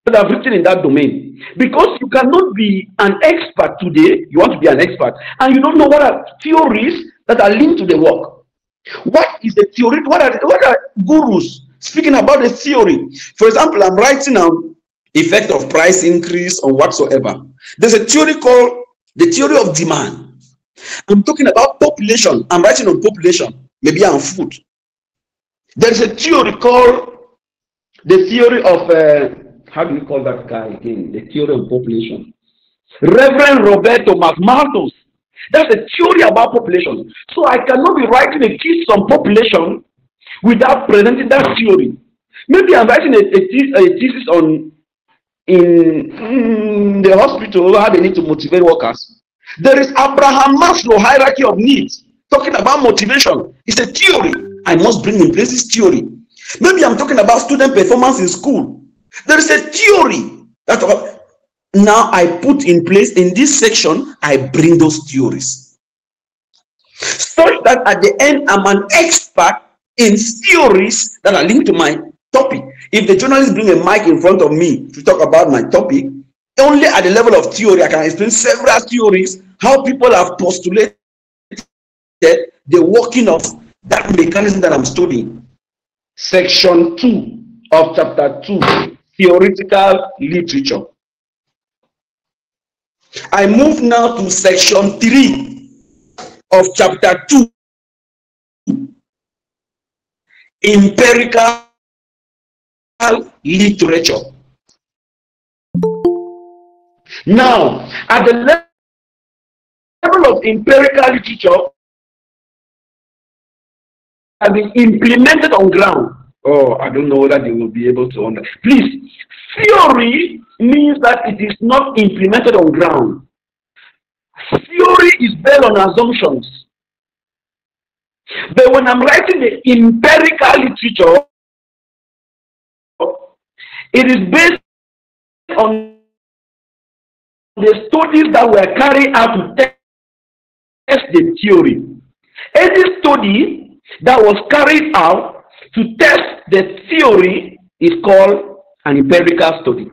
that should have written in that domain. Because you cannot be an expert today, you want to be an expert, and you don't know what are theories that are linked to the work. What is the theory? What are gurus speaking about the theory? For example, I'm writing on effect of price increase on whatsoever. There's a theory called the theory of demand. I'm talking about population. I'm writing on population, maybe on food. There's a theory called the theory of how do you call that guy again? The theory of population. Reverend Roberto McMartos. That's a theory about population. So I cannot be writing a thesis on population without presenting that theory. Maybe I'm writing a thesis on in the hospital how they need to motivate workers. There is Abraham Maslow hierarchy of needs talking about motivation. It's a theory. I must bring in place this theory. Maybe I'm talking about student performance in school. There is a theory that now I put in place in this section. I bring those theories such that at the end I'm an expert in theories that are linked to my topic. If the journalist bring a mic in front of me to talk about my topic, only at the level of theory I can explain several theories, how people have postulated the working of that mechanism that I'm studying. Section 2 of chapter 2, theoretical literature. I move now to section 3 of chapter 2, empirical literature. Now, at the level of empirical literature, has been implemented on ground. Oh, I don't know whether they will be able to understand. Please, theory means that it is not implemented on ground. Theory is based on assumptions. But when I'm writing the empirical literature, it is based on the studies that were carried out to test the theory. Any study that was carried out to test the theory is called an empirical study.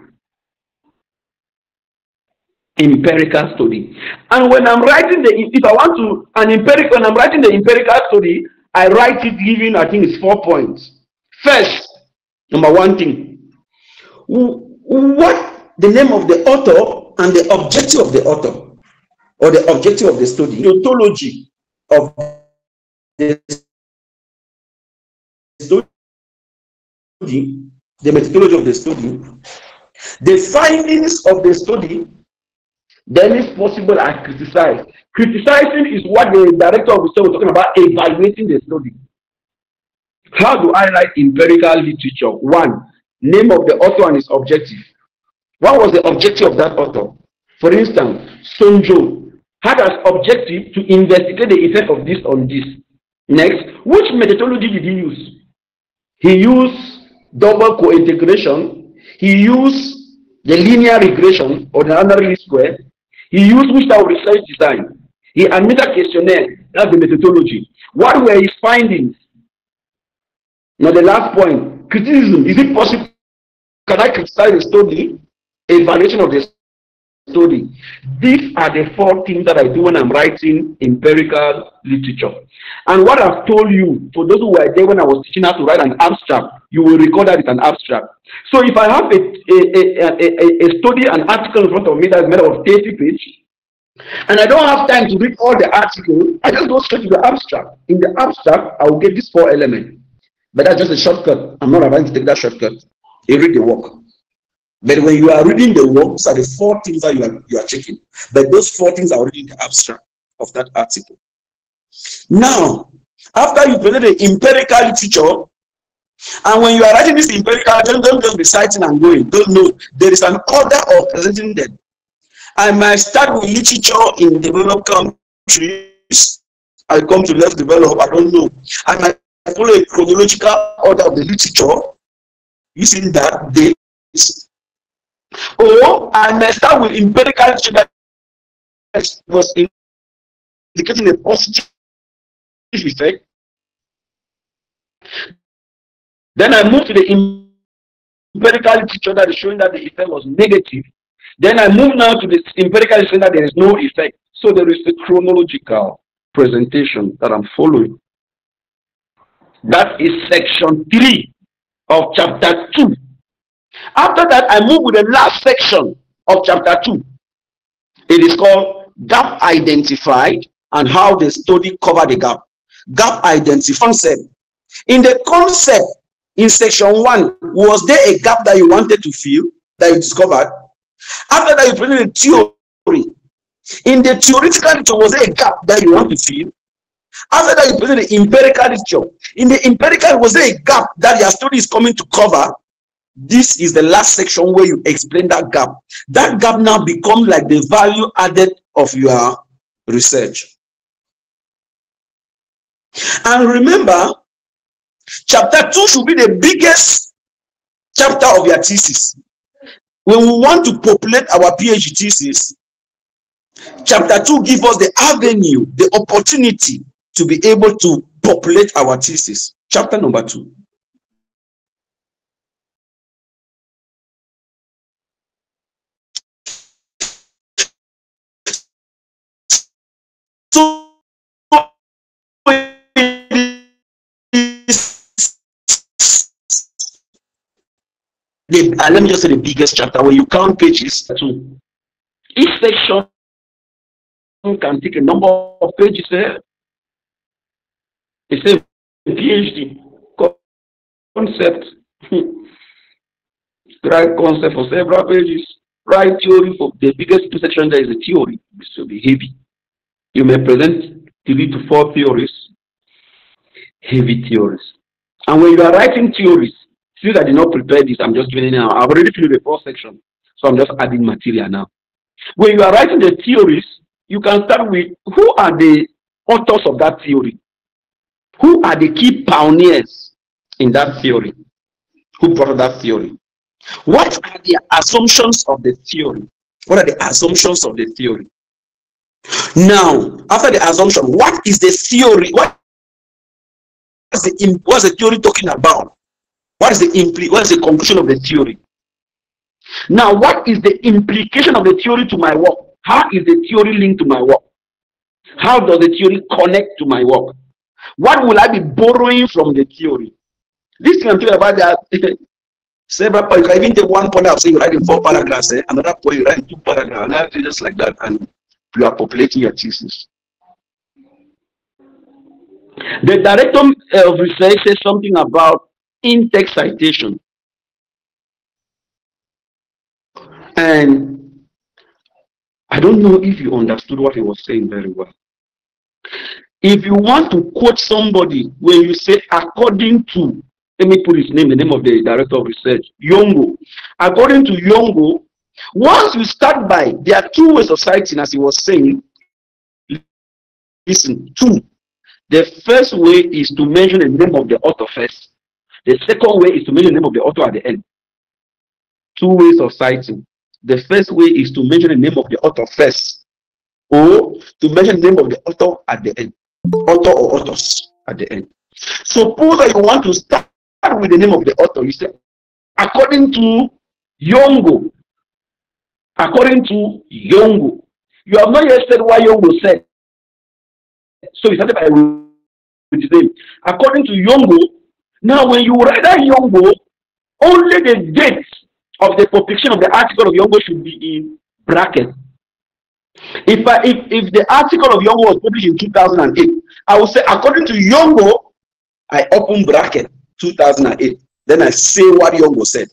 Empirical study. And when I'm writing if I want to when I'm writing the empirical study, I write it giving, I think it's 4 points. First, number one thing, what the name of the author and the objective of the author, or the objective of the study, the ontology of the study, the methodology of the study, the findings of the study. Then if possible, I criticize. Criticizing is what the director of the study was talking about, evaluating the study. How do I write empirical literature? One, name of the author and his objective. What was the objective of that author? For instance, Sonjo had as objective to investigate the effect of this on this. Next, which methodology did he use? He used double co-integration. He used the linear regression or the under least square. He used which type of research design. He admitted questionnaire. That's the methodology. What were his findings? Now the last point, criticism. Is it possible? Can I criticize the study? Evaluation of the study. These are the 4 things that I do when I'm writing empirical literature. And what I've told you, for those who were there when I was teaching how to write an abstract, you will record that it's an abstract. So if I have a study, an article in front of me that is made of 30 pages, and I don't have time to read all the article, I just go straight to the abstract. In the abstract, I will get these 4 elements. But that's just a shortcut. I'm not about to take that shortcut. You read the work. But when you are reading the work, these are the 4 things that you are checking. But those 4 things are already in the abstract of that article. Now, after you present the empirical literature, and when you are writing this empirical, don't just be citing and going. Don't know. There is an order of presenting them. I might start with literature in developed countries. I come to less developed. I don't know. I might follow a chronological order of the literature using that date. Or I may start with empirical literature that was indicating a positive effect. Then I move to the empirical literature that is showing that the effect was negative. Then I move now to the empirical saying that there is no effect. So there is a chronological presentation that I'm following. That is section 3 of chapter 2. After that, I move with the last section of chapter 2. It is called Gap Identified and how the study covered the gap. Gap Identified concept. In the concept, in section 1, was there a gap that you wanted to fill, that you discovered? After that, you presented a theory. In the theoretical literature, was there a gap that you want to fill? After that, you presented the empirical literature. In the empirical, was there a gap that your study is coming to cover? This is the last section where you explain that gap. That gap now becomes like the value added of your research. And remember, chapter 2 should be the biggest chapter of your thesis. When we want to populate our PhD thesis, chapter 2 gives us the avenue, the opportunity to be able to populate our thesis. Chapter number 2. So let me just say the biggest chapter. When you count pages, to each section can take a number of pages there. It's a PhD concept. Write concept for several pages. Write theory for the biggest section. There is a theory. This will be heavy. You may present 3 to 4 theories, heavy theories. And when you are writing theories, since I did not prepare this, I'm just doing it now. I've already filled the first section, so I'm just adding material now. When you are writing the theories, you can start with who are the authors of that theory? Who are the key pioneers in that theory? Who brought that theory? What are the assumptions of the theory? What are the assumptions of the theory? Now, after the assumption, what is the theory? What's the theory talking about? What is the conclusion of the theory? Now, what is the implication of the theory to my work? How is the theory linked to my work? How does the theory connect to my work? What will I be borrowing from the theory? This thing I'm talking about, that several points. You can even take one point out, say you write in 4 paragraphs, another point you write in 2 paragraphs, another thing just like that, and you are populating your thesis. The director of research says something about in-text citation. And I don't know if you understood what he was saying very well. If you want to quote somebody, when you say according to, let me put his name, the name of the director of research, Yongo. According to Yongo, once you start by, there are 2 ways of citing, as he was saying. Listen, 2. The first way is to mention the name of the author first. The second way is to mention the name of the author at the end. 2 ways of citing. The first way is to mention the name of the author first, or to mention the name of the author at the end. Author or authors at the end. Suppose that you want to start with the name of the author. You say, according to Yongo. According to Yongo. You have not yet said what Yongo said. So we started by with his name. According to Yongo. Now when you write that Yongo, only the date of the publication of the article of Yongo should be in bracket. If the article of Yongo was published in 2008, I will say according to Yongo, I open bracket 2008. Then I say what Yongo said.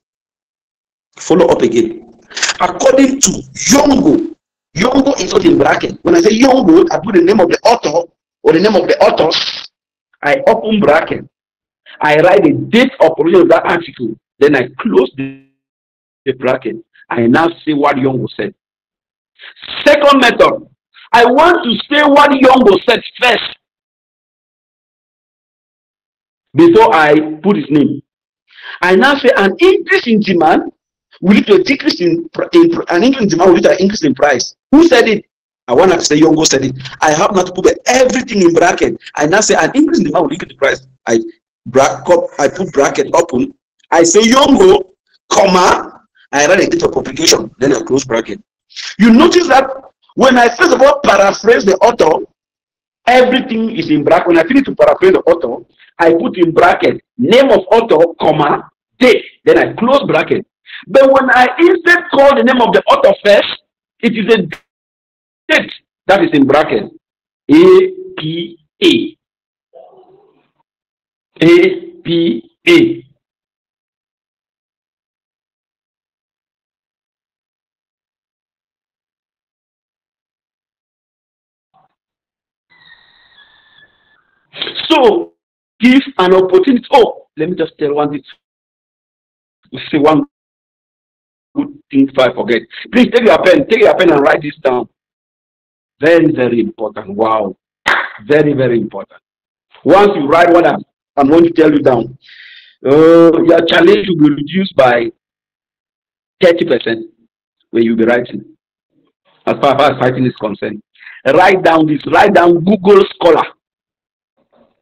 Follow up again. According to Yongo, Yongo is not in bracket. When I say Yongo, I put the name of the author or the name of the authors. I open bracket. I write the date of publication of that article. Then I close the bracket. I now say what Yongo said. Second method, I want to say what Yongo said first before I put his name. I now say an increase in demand will lead to a decrease in an increase in demand will lead to an increase in price. Who said it? I want to say Yongo said it. I have not to put everything in bracket. I now say an increase in demand will lead to the price. I put bracket open. I say Yongo. comma, I write a date of publication, then I close bracket. You notice that when I first of all paraphrase the author, everything is in bracket. When I finish to paraphrase the author, I put in bracket name of author, comma, date, then I close bracket. But when I instead call the name of the author first, it is a date that is in bracket. APA. APA. So give an opportunity. Oh, let me just tell one thing. Say one good thing before I forget. Please take your pen and write this down. Very, very important. Wow. Very, very important. Once you write what I'm going to tell you down, your challenge will be reduced by 30% when you'll be writing. As far as writing is concerned. Write down this. Write down Google Scholar.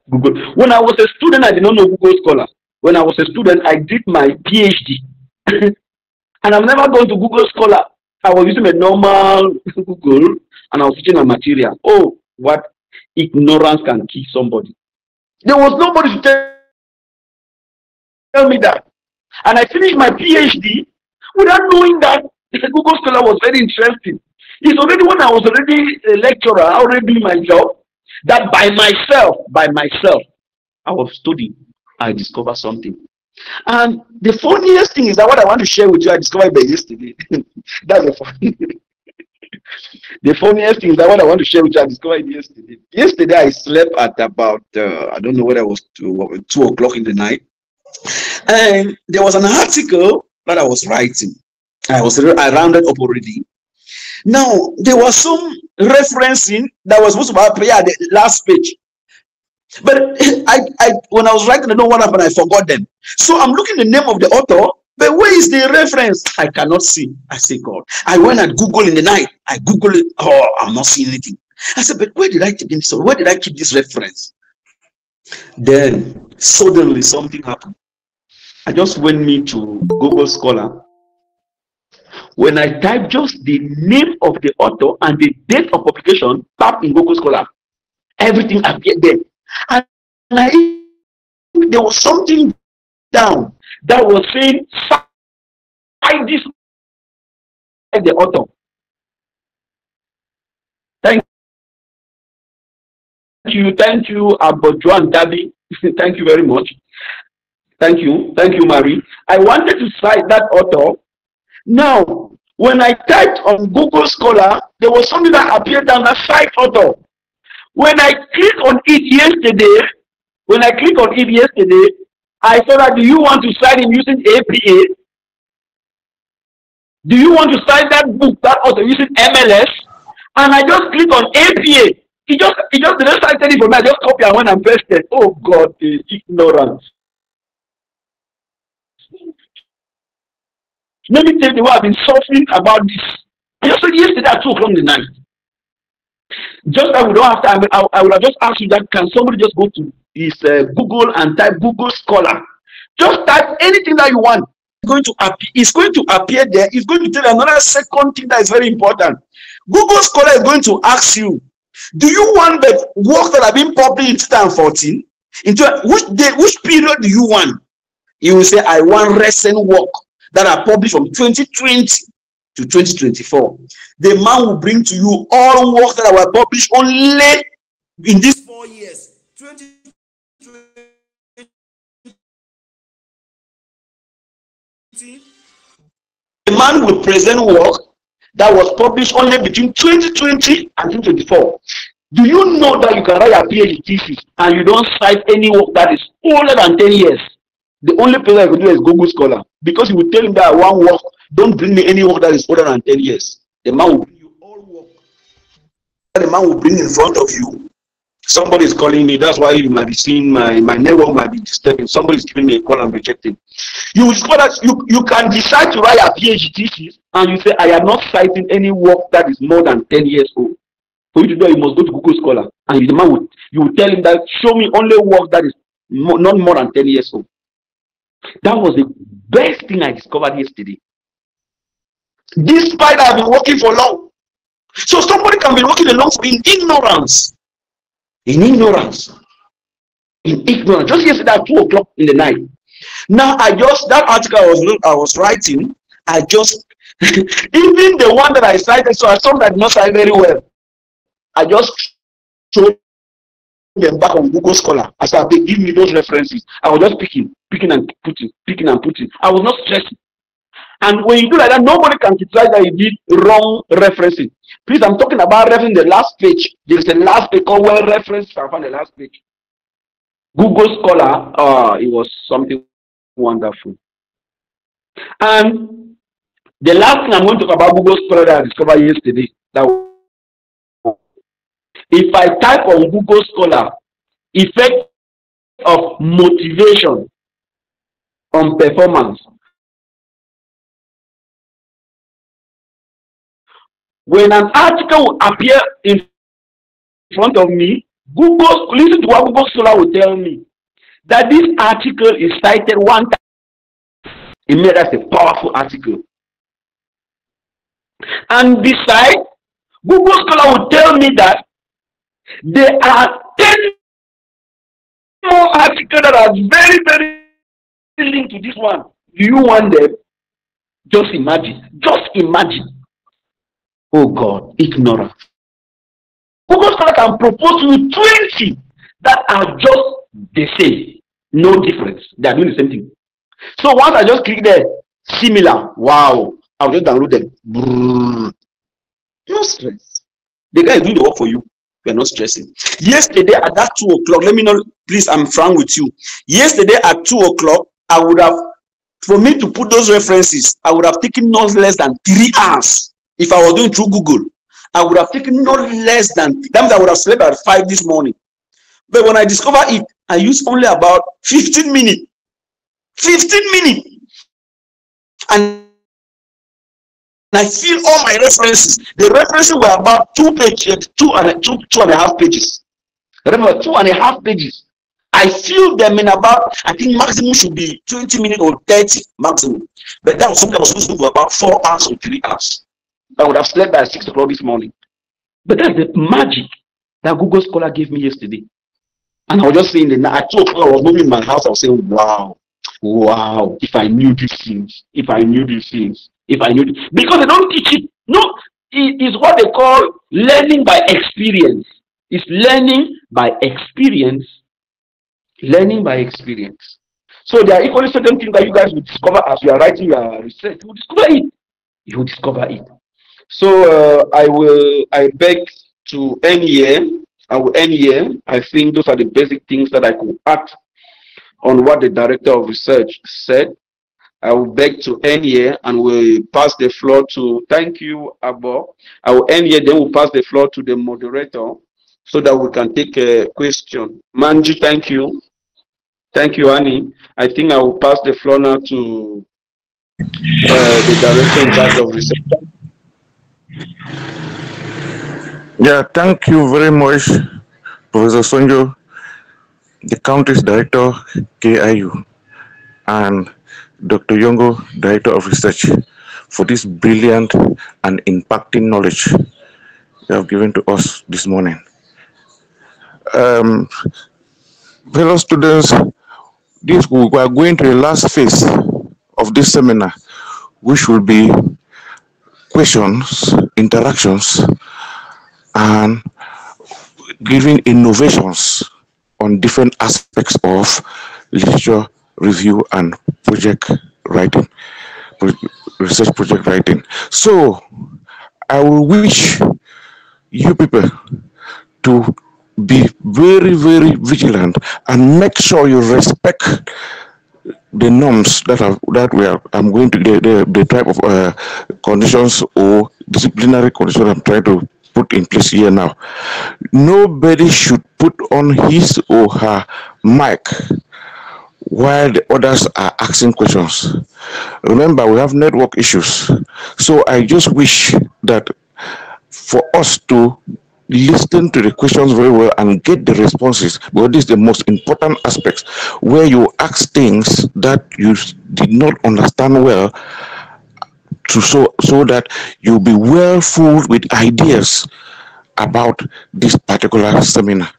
Google. When I was a student, I did not know Google Scholar. When I was a student, I did my PhD. And I've never gone to Google Scholar. I was using a normal Google and I was teaching my material. Oh, what ignorance can kill somebody. There was nobody to tell me that. And I finished my PhD without knowing that Google Scholar was very interesting. It's already when I was already a lecturer, I already doing my job, that by myself, I was studying. I discovered something. And the funniest thing is that what I want to share with you, I discovered by yesterday. That's the funny. The funniest thing is that what I want to share with you, I discovered yesterday. Yesterday, I slept at about, I don't know whether it was 2 o'clock in the night. And there was an article that I was writing. I rounded up already. Now, there was some referencing that was supposed to appear at the last page. But when I was writing, I don't know what happened, I forgot them. So I'm looking at the name of the author, but where is the reference? I cannot see. I say, God. I went at Google in the night. I Googled it. Oh, I'm not seeing anything. I said, but where did I keep this? Where did I keep this reference? Then suddenly something happened. I just went to Google Scholar. When I type just the name of the author and the date of publication, tap in Google Scholar, everything appeared there. And there was something down that was saying, cite this the author. Thank you, Abojuan Dabi. Thank you very much. Thank you, Marie. I wanted to cite that author. Now, when I typed on Google Scholar, there was something that appeared down that cite author. When I clicked on it yesterday, I saw that, do you want to cite him using APA? Do you want to cite that book, that author, using MLS? And I just clicked on APA. He just didn't cite it for me. I just copy and went and pasted. Oh God, the ignorance. Let me tell you what I've been suffering about this. Just yesterday at 2 o'clock in the night. Just that we don't have time, I would have just asked you that, can somebody just go to his Google and type Google Scholar? Just type anything that you want. It's going to appear there. It's going to tell you another second thing that is very important. Google Scholar is going to ask you, do you want the work that have been published in 2014? Which period do you want? You will say, I want recent work that are published from 2020 to 2024. The man will bring to you all works that were published only in these 4 years. 2020. The man will present work that was published only between 2020 and 2024. Do you know that you can write a PhD thesis and you don't cite any work that is older than 10 years? The only place I could do is Google Scholar, because he will tell him that one work, don't bring me any work that is older than 10 years. The man will bring you all work that the man will bring in front of you. Somebody is calling me. That's why you might be seeing my network might be disturbing. Somebody is giving me a call and rejecting. You will discover that you can decide to write a PhD thesis and you say, I am not citing any work that is more than 10 years old. For you to do it, you must go to Google Scholar, and the man you will tell him that show me only work that is not more than 10 years old. That was the best thing I discovered yesterday. Despite I've been working for long. So somebody can be working along in ignorance. In ignorance. In ignorance. Just yesterday at 2 o'clock in the night. Now that article I was writing, I just even the one that I cited, so I saw that not cite very well. I just showed them back on Google Scholar. I said, they give me those references. I was just picking and putting. I was not stressing. And when you do like that, nobody can criticize that you did wrong referencing. Please, I'm talking about referencing the last page. There's a last page called where references are found the last page. Google Scholar, it was something wonderful. And the last thing I'm going to talk about Google Scholar that I discovered yesterday, that if I type on Google Scholar, effect of motivation on performance, when an article will appear in front of me, listen to what Google Scholar will tell me. That this article is cited one time. It made us a powerful article. And besides, Google Scholar will tell me that there are 10 more articles that are very, very linked to this one. Do you want them? Just imagine. Just imagine. Oh God, ignorance. Google Scholar can propose to you 20 that are just the same. No difference. They are doing the same thing. So once I just click there, similar. Wow. I'll just download them. Brrr. No stress. The guy is doing the work for you. You're not stressing. Yesterday at that 2 o'clock, let me know, please, I'm frank with you. Yesterday at 2 o'clock, I would have, for me to put those references, I would have taken not less than 3 hours. If I was doing through Google, I would have taken not less than, that means I would have slept at 5 this morning. But when I discovered it, I used only about 15 minutes. 15 minutes. And I fill all my references. The references were about 2 pages, two and a half pages. Remember, 2.5 pages. I filled them in about, I think maximum should be 20 minutes or 30 maximum. But that was something I was supposed to do for about 4 hours or 3 hours. I would have slept by 6 o'clock this morning. But that's the magic that Google Scholar gave me yesterday. And I was just saying that at 2 o'clock I was moving in my house, I was saying, wow, if I knew these things, if I knew these things, if I knew this. Because they don't teach it. No, it is what they call learning by experience. It's learning by experience. Learning by experience. So there are equally certain things that you guys will discover as you are writing your research. You will discover it. You will discover it. So I beg to end here. I will end here. I think those are the basic things that I could add on what the director of research said. I will beg to end here and we'll pass the floor to, thank you, Abo. I will end here, then we'll pass the floor to the moderator so that we can take a question. Manji, thank you. Thank you, Annie. I think I will pass the floor now to the director in charge of research. Yeah, thank you very much, Professor Sonjo, the Country's Director, KIU, and Dr. Yongo, Director of Research, for this brilliant and impacting knowledge you have given to us this morning. Fellow students, we are going to the last phase of this seminar, which will be questions, interactions, and giving innovations on different aspects of literature review and project writing, research project writing. So I will wish you people to be very, very vigilant and make sure you respect the norms I'm going to the type of conditions or disciplinary conditions I'm trying to put in place here now. Nobody should put on his or her mic while the others are asking questions. Remember, we have network issues. So I just wish that for us to listen to the questions very well and get the responses. But this is the most important aspect, where you ask things that you did not understand well, to so that you'll be well full with ideas about this particular seminar.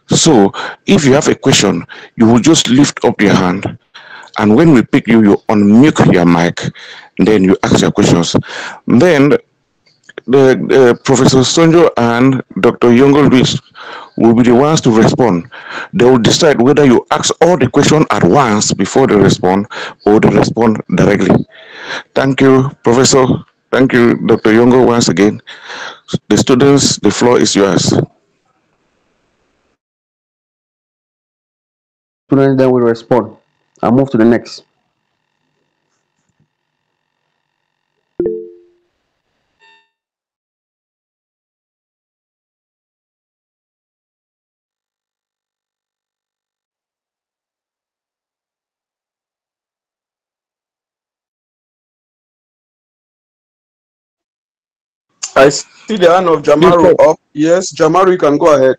So if you have a question, you will just lift up your hand, and when we pick you, you unmute your mic, then you ask your questions. Then Professor Sonjo and Dr. Yongo Luis will be the ones to respond. They will decide whether you ask all the questions at once before they respond, or they respond directly. Thank you, Professor. Thank you, Dr. Yongo, once again. The students, the floor is yours. Students then will respond. I'll move to the next. I see the hand of Please, Jamaru up. Yes, Jamaru, you can go ahead.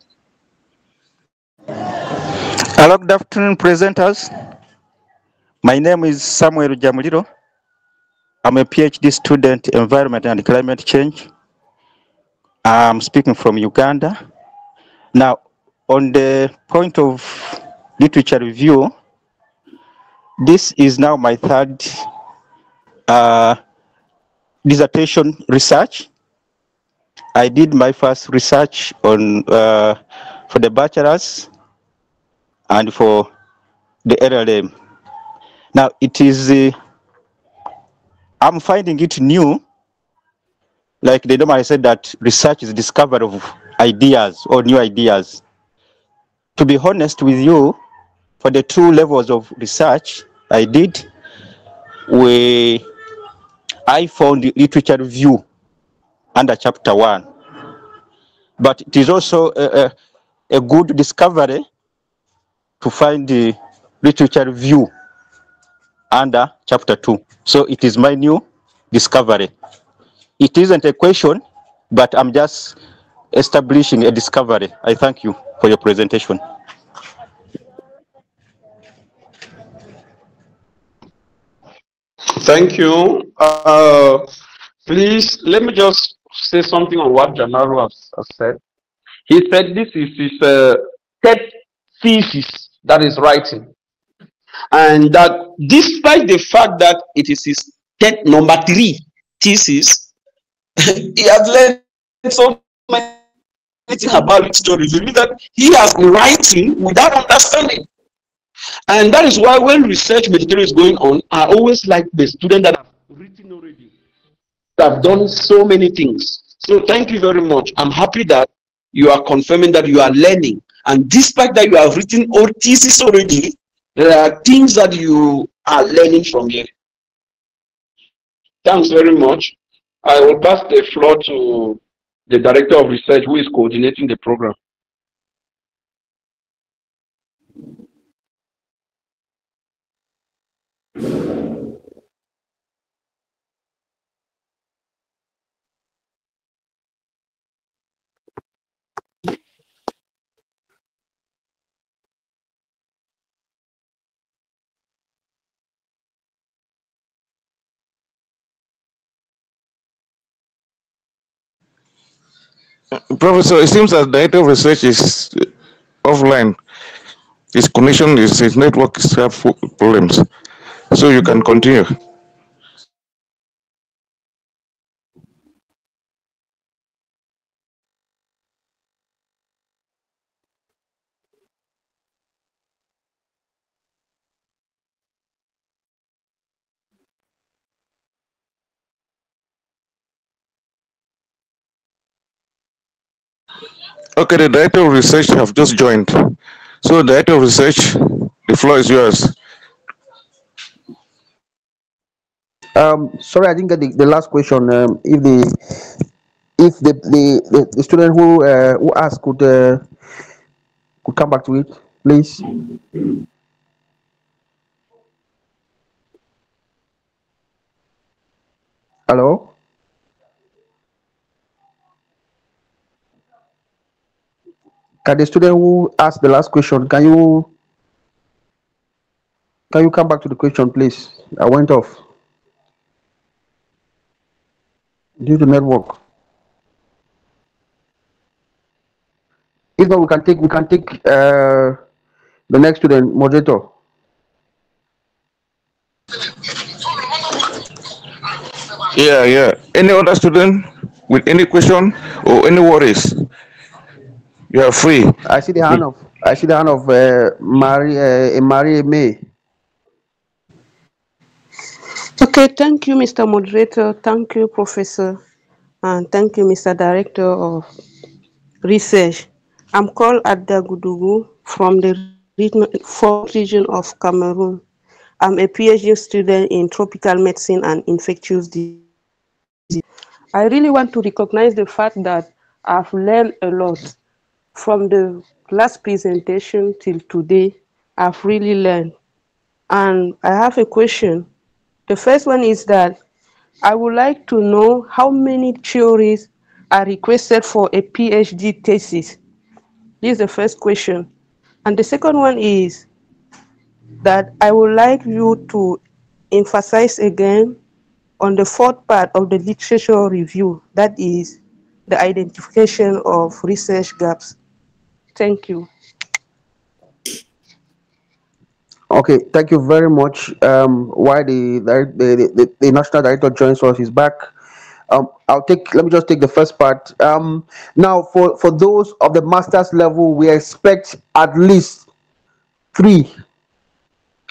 Hello, good afternoon, presenters. My name is Samuel Jamuliro. I'm a PhD student, Environment and Climate Change. I'm speaking from Uganda. Now, on the point of literature review, this is now my third dissertation research. I did my first research on for the bachelor's and for the LLM. Now, it is, I'm finding it new. Like they normally said that research is discovery of ideas or new ideas. To be honest with you, for the two levels of research I did, I found the literature review under chapter 1. But it is also a good discovery to find the literature review under chapter 2. So it is my new discovery. It isn't a question, but I'm just establishing a discovery. I thank you for your presentation. Thank you. Please, let me just say something on what Jamaru has said. He said this is his third thesis that is writing. And that despite the fact that it is his number 3 thesis, he has learned so many things about stories. It means that he has been writing without understanding. And that is why when research material is going on, I always like the student that have written already, that have done so many things. So thank you very much. I'm happy that you are confirming that you are learning. And despite that you have written all thesis already, there are things that you are learning from here. Thanks very much. I will pass the floor to the Director of Research who is coordinating the program. Professor, it seems that the director of research is offline. His connection is his network is have problems. So you can continue. Okay, the director of research have just joined. So director of research, the floor is yours. Sorry, I didn't get the last question. If the student who asked could come back to it, please. Hello. Can the student who asked the last question, can you come back to the question, please? I went off due to network. If not, we can take the next student, moderator. Yeah, yeah. Any other student with any question or any worries? You are free. I see the hand of Marie May. Okay, thank you, Mr. Moderator. Thank you, Professor. And thank you, Mr. Director of Research. I'm called Adda Gudugu from the fourth region of Cameroon. I'm a PhD student in tropical medicine and infectious disease. I really want to recognize the fact that I've learned a lot from the last presentation till today. I've really learned. And I have a question. The first one is that I would like to know how many theories are requested for a PhD thesis. This is the first question. And the second one is that I would like you to emphasize again on the fourth part of the literature review, that is the identification of research gaps. Thank you. Okay, thank you very much. While the national director joins us, he's back. Let me just take the first part. Now for those of the master's level, we expect at least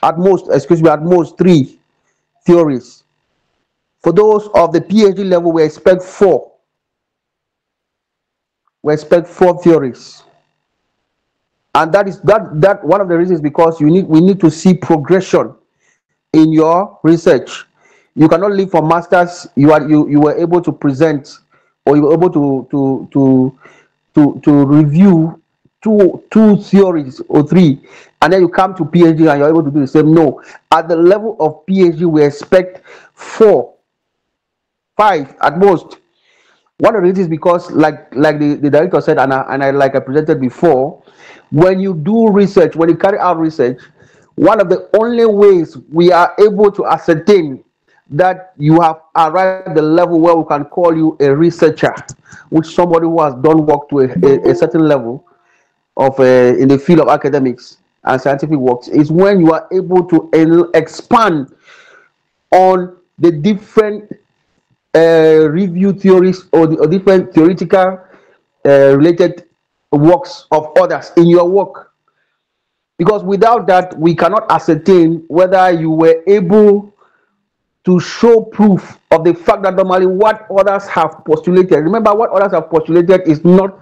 at most three theories. For those of the PhD level, we expect four. We expect four theories. And that is that one of the reasons, because we need to see progression in your research. You cannot leave for masters. You were able to present, or you were able to review two theories or three, and then you come to PhD and you're able to do the same. No, at the level of PhD, we expect 4, 5 at most. One of the reasons is because, like the director said, and I like I presented before, when you do research, when you carry out research, one of the only ways we are able to ascertain that you have arrived at the level where we can call you a researcher, which somebody who has done work to a certain level of in the field of academics and scientific works, is when you are able to expand on the different review theories or different theoretical related works of others in your work. Because without that, we cannot ascertain whether you were able to show proof of the fact that normally what others have postulated. Remember, what others have postulated is not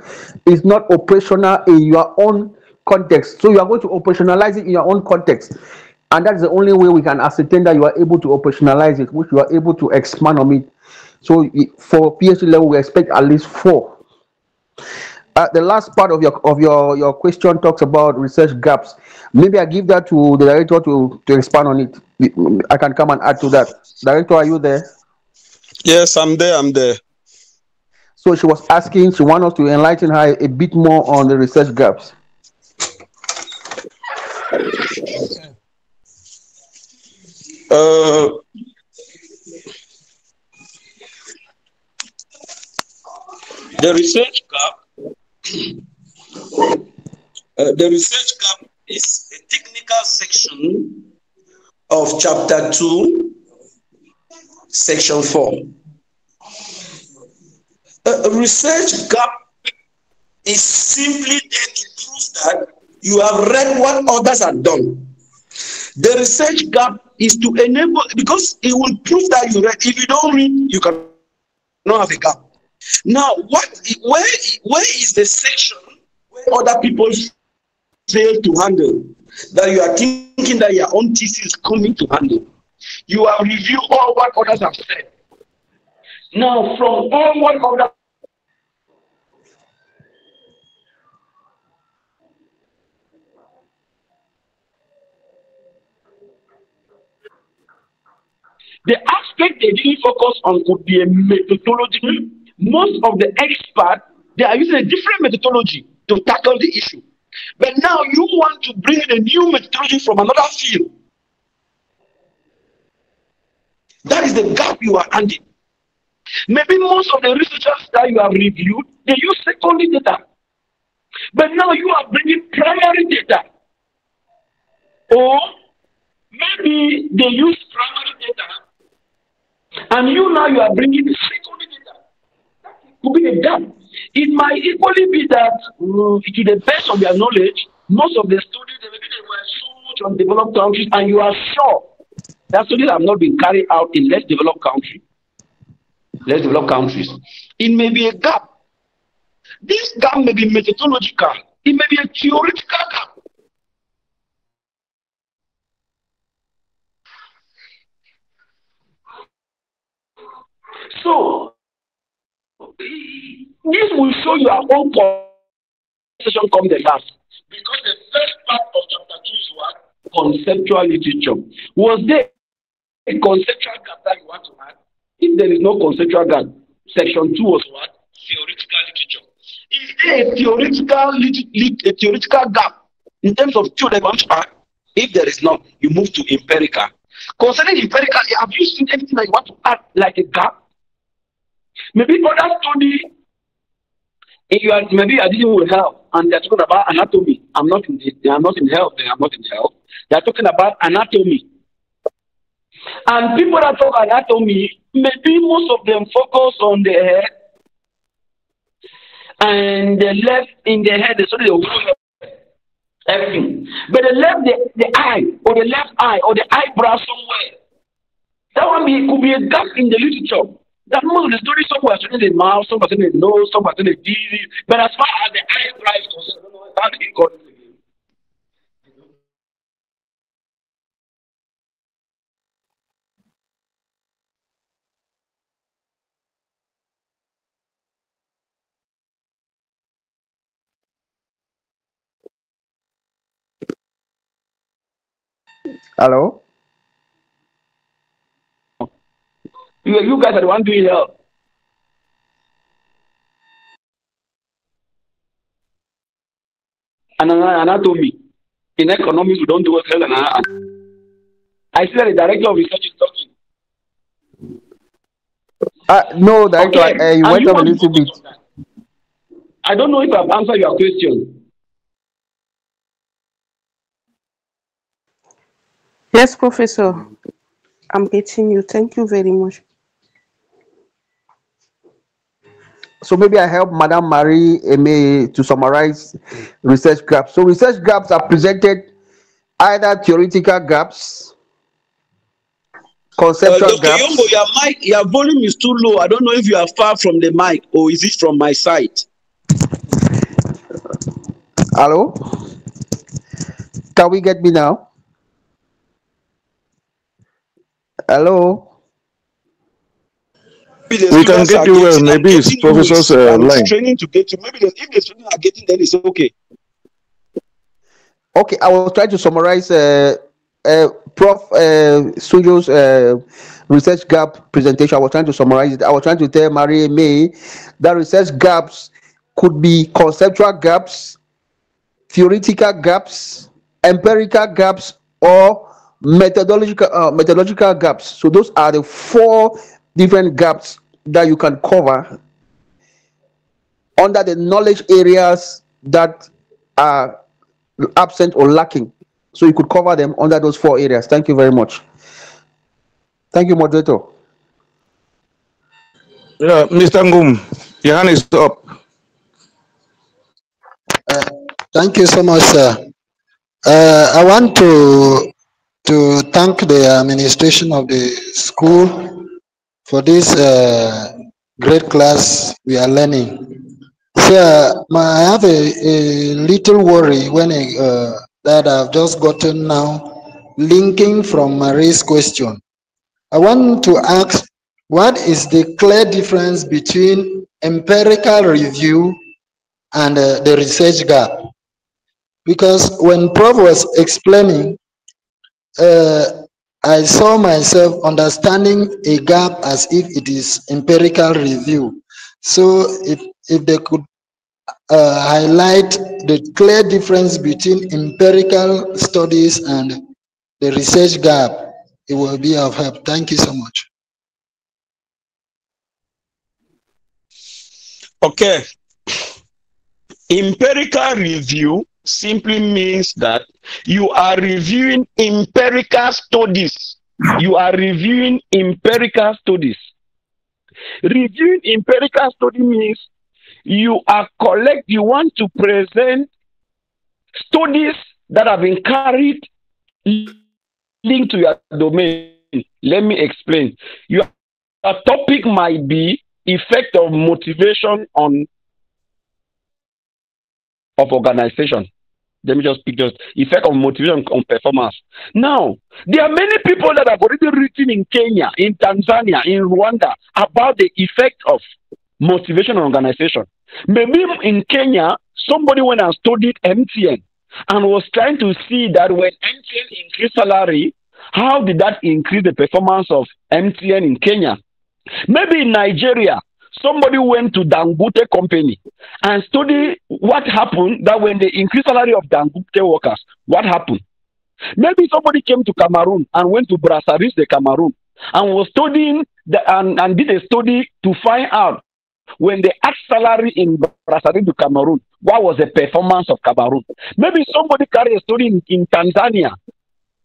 operational in your own context. So you are going to operationalize it in your own context. And that is the only way we can ascertain that you are able to operationalize it, which you are able to expand on it. So for PhD level, we expect at least 4. The last part of your question talks about research gaps. Maybe I give that to the director to expand on it. I can come and add to that. Director, are you there? Yes, I'm there. So she was asking, she wants us to enlighten her a bit more on the research gaps. The research gap is a technical section of chapter 2, section 4. A research gap is simply there to prove that you have read what others have done. The research gap is to enable, because it will prove that you read. If you don't read, you cannot have a gap. Now, where is the section where other people fail to handle, that you are thinking that your own thesis is coming to handle? You have reviewed all what others have said. Now, from all what others the aspect they didn't focus on could be a methodology. Most of the experts, they are using a different methodology. to tackle the issue. But now you want to bring in a new methodology from another field. That is the gap you are handing. Maybe most of the researchers that you have reviewed, they use secondary data. But now you are bringing primary data. Or maybe they use primary data, and you are bringing secondary data. That could be a gap. It might equally be that, to the best of your knowledge, most of the studies, maybe they were so much on developed countries, and you are sure that studies have not been carried out in less developed countries. It may be a gap. This gap may be methodological. It may be a theoretical gap. So, this will show your own conversation come the last. Because the first part of chapter 2 is what? Conceptual literature. Was there a conceptual gap that you want to add? If there is no conceptual gap, section 2 was what? Theoretical literature. Is there a theoretical gap in terms of theory that you want to add? If there is not, you move to empirical. Concerning empirical, have you seen anything that you want to add like a gap? Maybe other study, maybe I didn't with health, and they're talking about anatomy. I'm not in health. They're talking about anatomy. And people that talk anatomy, maybe most of them focus on the head, and the left in the head, they study the whole head, everything. But they left the eye, or the left eye, or the eyebrow somewhere. That one could be a gap in the literature. That most of the stories, some were studying the mouth, some were studying the nose, some were studying the teeth. But as far as the eyebrow is concerned, I don't know how they got it again. Hello? You guys are the one doing health. And anatomy. In economics, we don't do health and anatomy. I see that the director of research is talking. No, director, Okay. you And went you up a want to little bit. focus on that. I don't know if I've answered your question. Yes, Professor. I'm getting you. Thank you very much. So maybe I help Madame Marie Aimé to summarize research gaps. So research gaps are presented either theoretical gaps, conceptual Dr. gaps. Yombo, your volume is too low. I don't know if you are far from the mic or is it from my side? Hello? Can we get me now? Hello? We can get you well. Maybe it's professor's line. Training to get you. Maybe if the students are getting, then it's okay. Okay, I will try to summarize Prof. Sujo's research gap presentation. I was trying to summarize it. I was trying to tell Marie May that research gaps could be conceptual gaps, theoretical gaps, empirical gaps, or methodological gaps. So those are the 4 different gaps that you can cover under the knowledge areas that are absent or lacking. So you could cover them under those 4 areas. Thank you very much. Thank you, moderator. Yeah, Mr. Ngum, your hand is up. Thank you so much, sir. I want to thank the administration of the school for this great class we are learning. So I have a little worry when that I've just gotten now, linking from Marie's question. I want to ask, what is the clear difference between empirical review and the research gap? Because when Prof was explaining, I saw myself understanding a gap as if it is empirical review. So if they could highlight the clear difference between empirical studies and the research gap, it will be of help. Thank you so much. Okay. Empirical review simply means that you are reviewing empirical studies. You are reviewing empirical studies. Reviewing empirical study means you want to present studies that have been carried linked to your domain. Let me explain. Your topic might be effect of motivation of organization. Let me just pick just effect of motivation on performance. Now, there are many people that have already written in Kenya, in Tanzania, in Rwanda about the effect of motivation on organization. Maybe in Kenya, somebody went and studied MTN and was trying to see that when MTN increased salary, how did that increase the performance of MTN in Kenya? Maybe in Nigeria, somebody went to Dangote company and studied what happened that when they increased salary of Dangote workers, what happened? Maybe somebody came to Cameroon and went to Brassaris, the Cameroon, and was studying and did a study to find out when they asked salary in Brassaris to Cameroon, what was the performance of Cameroon? Maybe somebody carried a study in Tanzania,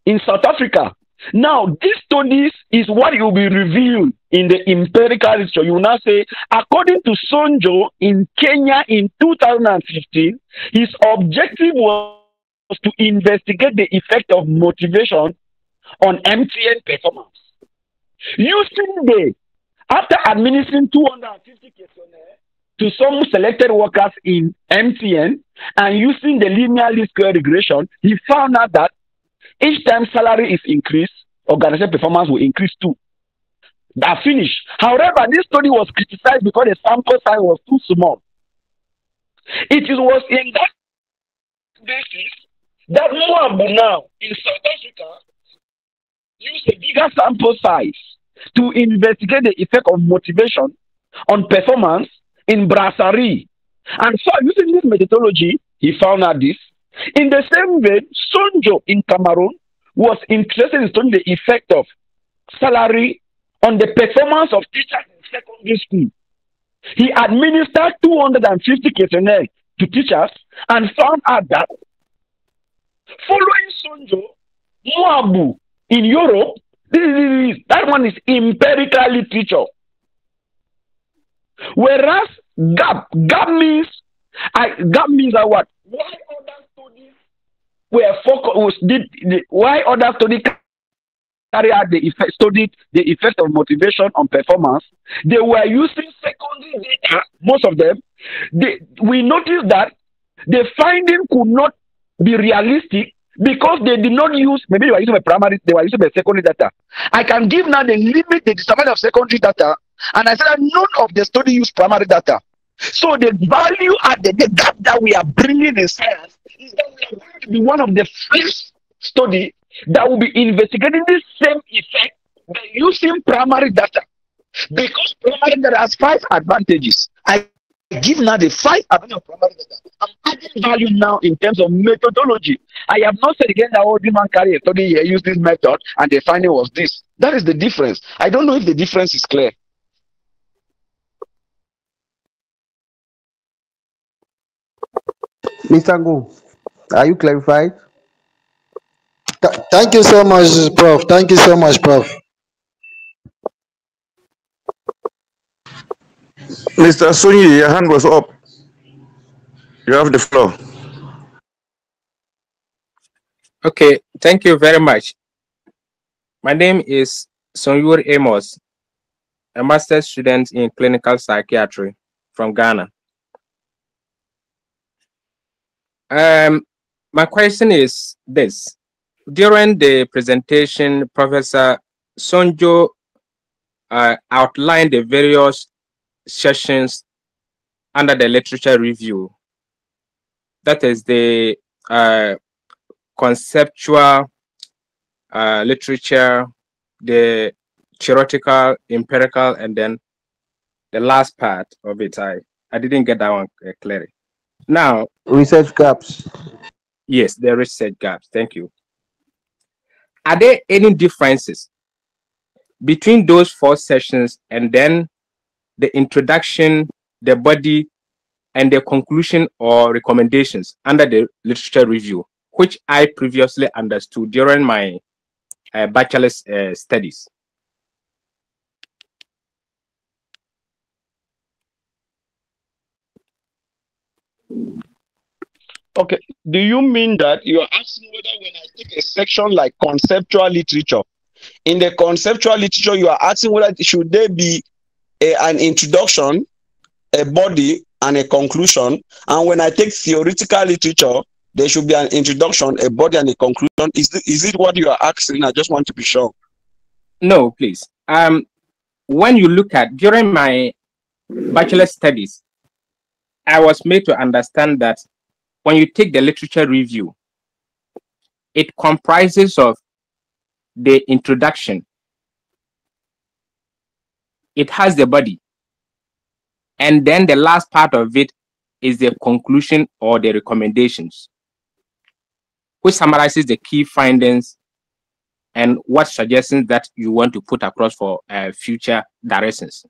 in South Africa. Now, these studies is what you will be reviewing in the empirical literature. You will now say, according to Sonjo in Kenya in 2015, his objective was to investigate the effect of motivation on MTN performance. After administering 250 questionnaires to some selected workers in MTN and using the linear least square regression, he found out that each time salary is increased, organization performance will increase too. That finished. However, this study was criticized because the sample size was too small. It was in that basis that Moabu now in South Africa used a bigger sample size to investigate the effect of motivation on performance in Brasserie. And so using this methodology, he found out this. In the same way, Sonjo in Cameroon was interested in studying the effect of salary on the performance of teachers in secondary school. He administered 250 questionnaires to teachers and found out that following Sonjo, Moabu in Europe, that one is empirical literature. Whereas gap means what? Why other studies were focused? Why other studies carry out studied the effect of motivation on performance? They were using secondary data. Most of them. We noticed that the finding could not be realistic because they did not use. Maybe they were using they were using the secondary data. I can give now the limit, the discovery of secondary data, and I said that none of the study used primary data. So the value added, the gap that we are bringing in science is that we are going to be one of the first study that will be investigating this same effect by using primary data. Because primary data has 5 advantages. I give now the 5 advantages of primary data. I'm adding value now in terms of methodology. I have not said again that all demand carry a study here use this method and the finding was this. That is the difference. I don't know if the difference is clear. Mr. Ngo, are you clarified? Thank you so much, Prof. Thank you so much, Prof. Mr. Sunyi, your hand was up. You have the floor. Okay, thank you very much. My name is Sonyur Amos, a master's student in clinical psychiatry from Ghana. My question is this. During the presentation, Professor Sonjo outlined the various sessions under the literature review. That is the conceptual literature, the theoretical, empirical, and then the last part of it. I didn't get that one clearly. Now, Research gaps. yes, the research gaps. Thank you. Are there any differences between those 4 sessions and then the introduction, the body, and the conclusion or recommendations under the literature review, which I previously understood during my bachelor's studies? Okay. Do you mean that you're asking whether when I take a section like conceptual literature, in the conceptual literature, you are asking whether should there be an introduction, a body, and a conclusion? And when I take theoretical literature, there should be an introduction, a body, and a conclusion. Is it what you are asking? I just want to be sure. No, please. When you look at during my bachelor studies, I was made to understand that when you take the literature review, it comprises of the introduction, it has the body, and then the last part of it is the conclusion or the recommendations, which summarizes the key findings and what suggestions that you want to put across for future directions.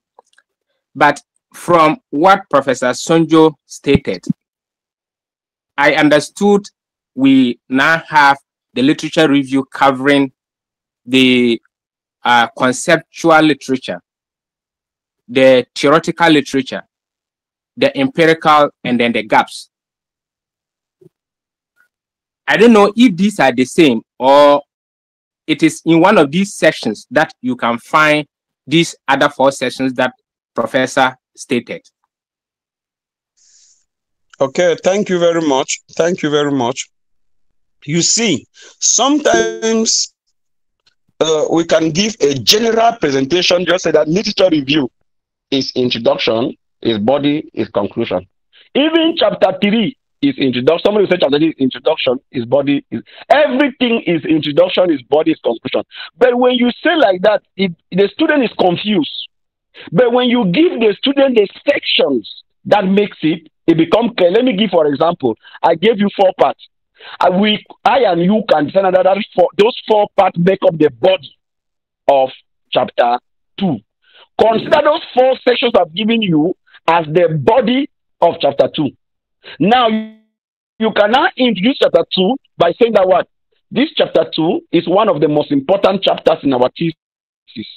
But from what Professor Sonjo stated, I understood we now have the literature review covering the conceptual literature, the theoretical literature, the empirical, and then the gaps. I don't know if these are the same or it is in one of these sections that you can find these other 4 sections that Professor stated. Okay, thank you very much. Thank you very much. You see, sometimes we can give a general presentation, just say that literature review is introduction, is body, is conclusion. Even chapter 3 is introduction. Somebody will say chapter 3 is introduction, is body, is everything is introduction, is body, is conclusion. But when you say like that, the student is confused. But when you give the student the sections that makes it becomes clear. Let me give, for example, I gave you 4 parts. I and you can decide that those 4 parts make up the body of chapter 2. Consider those 4 sections I've given you as the body of chapter 2. Now, you can now introduce chapter 2 by saying that what? This chapter 2 is one of the most important chapters in our thesis.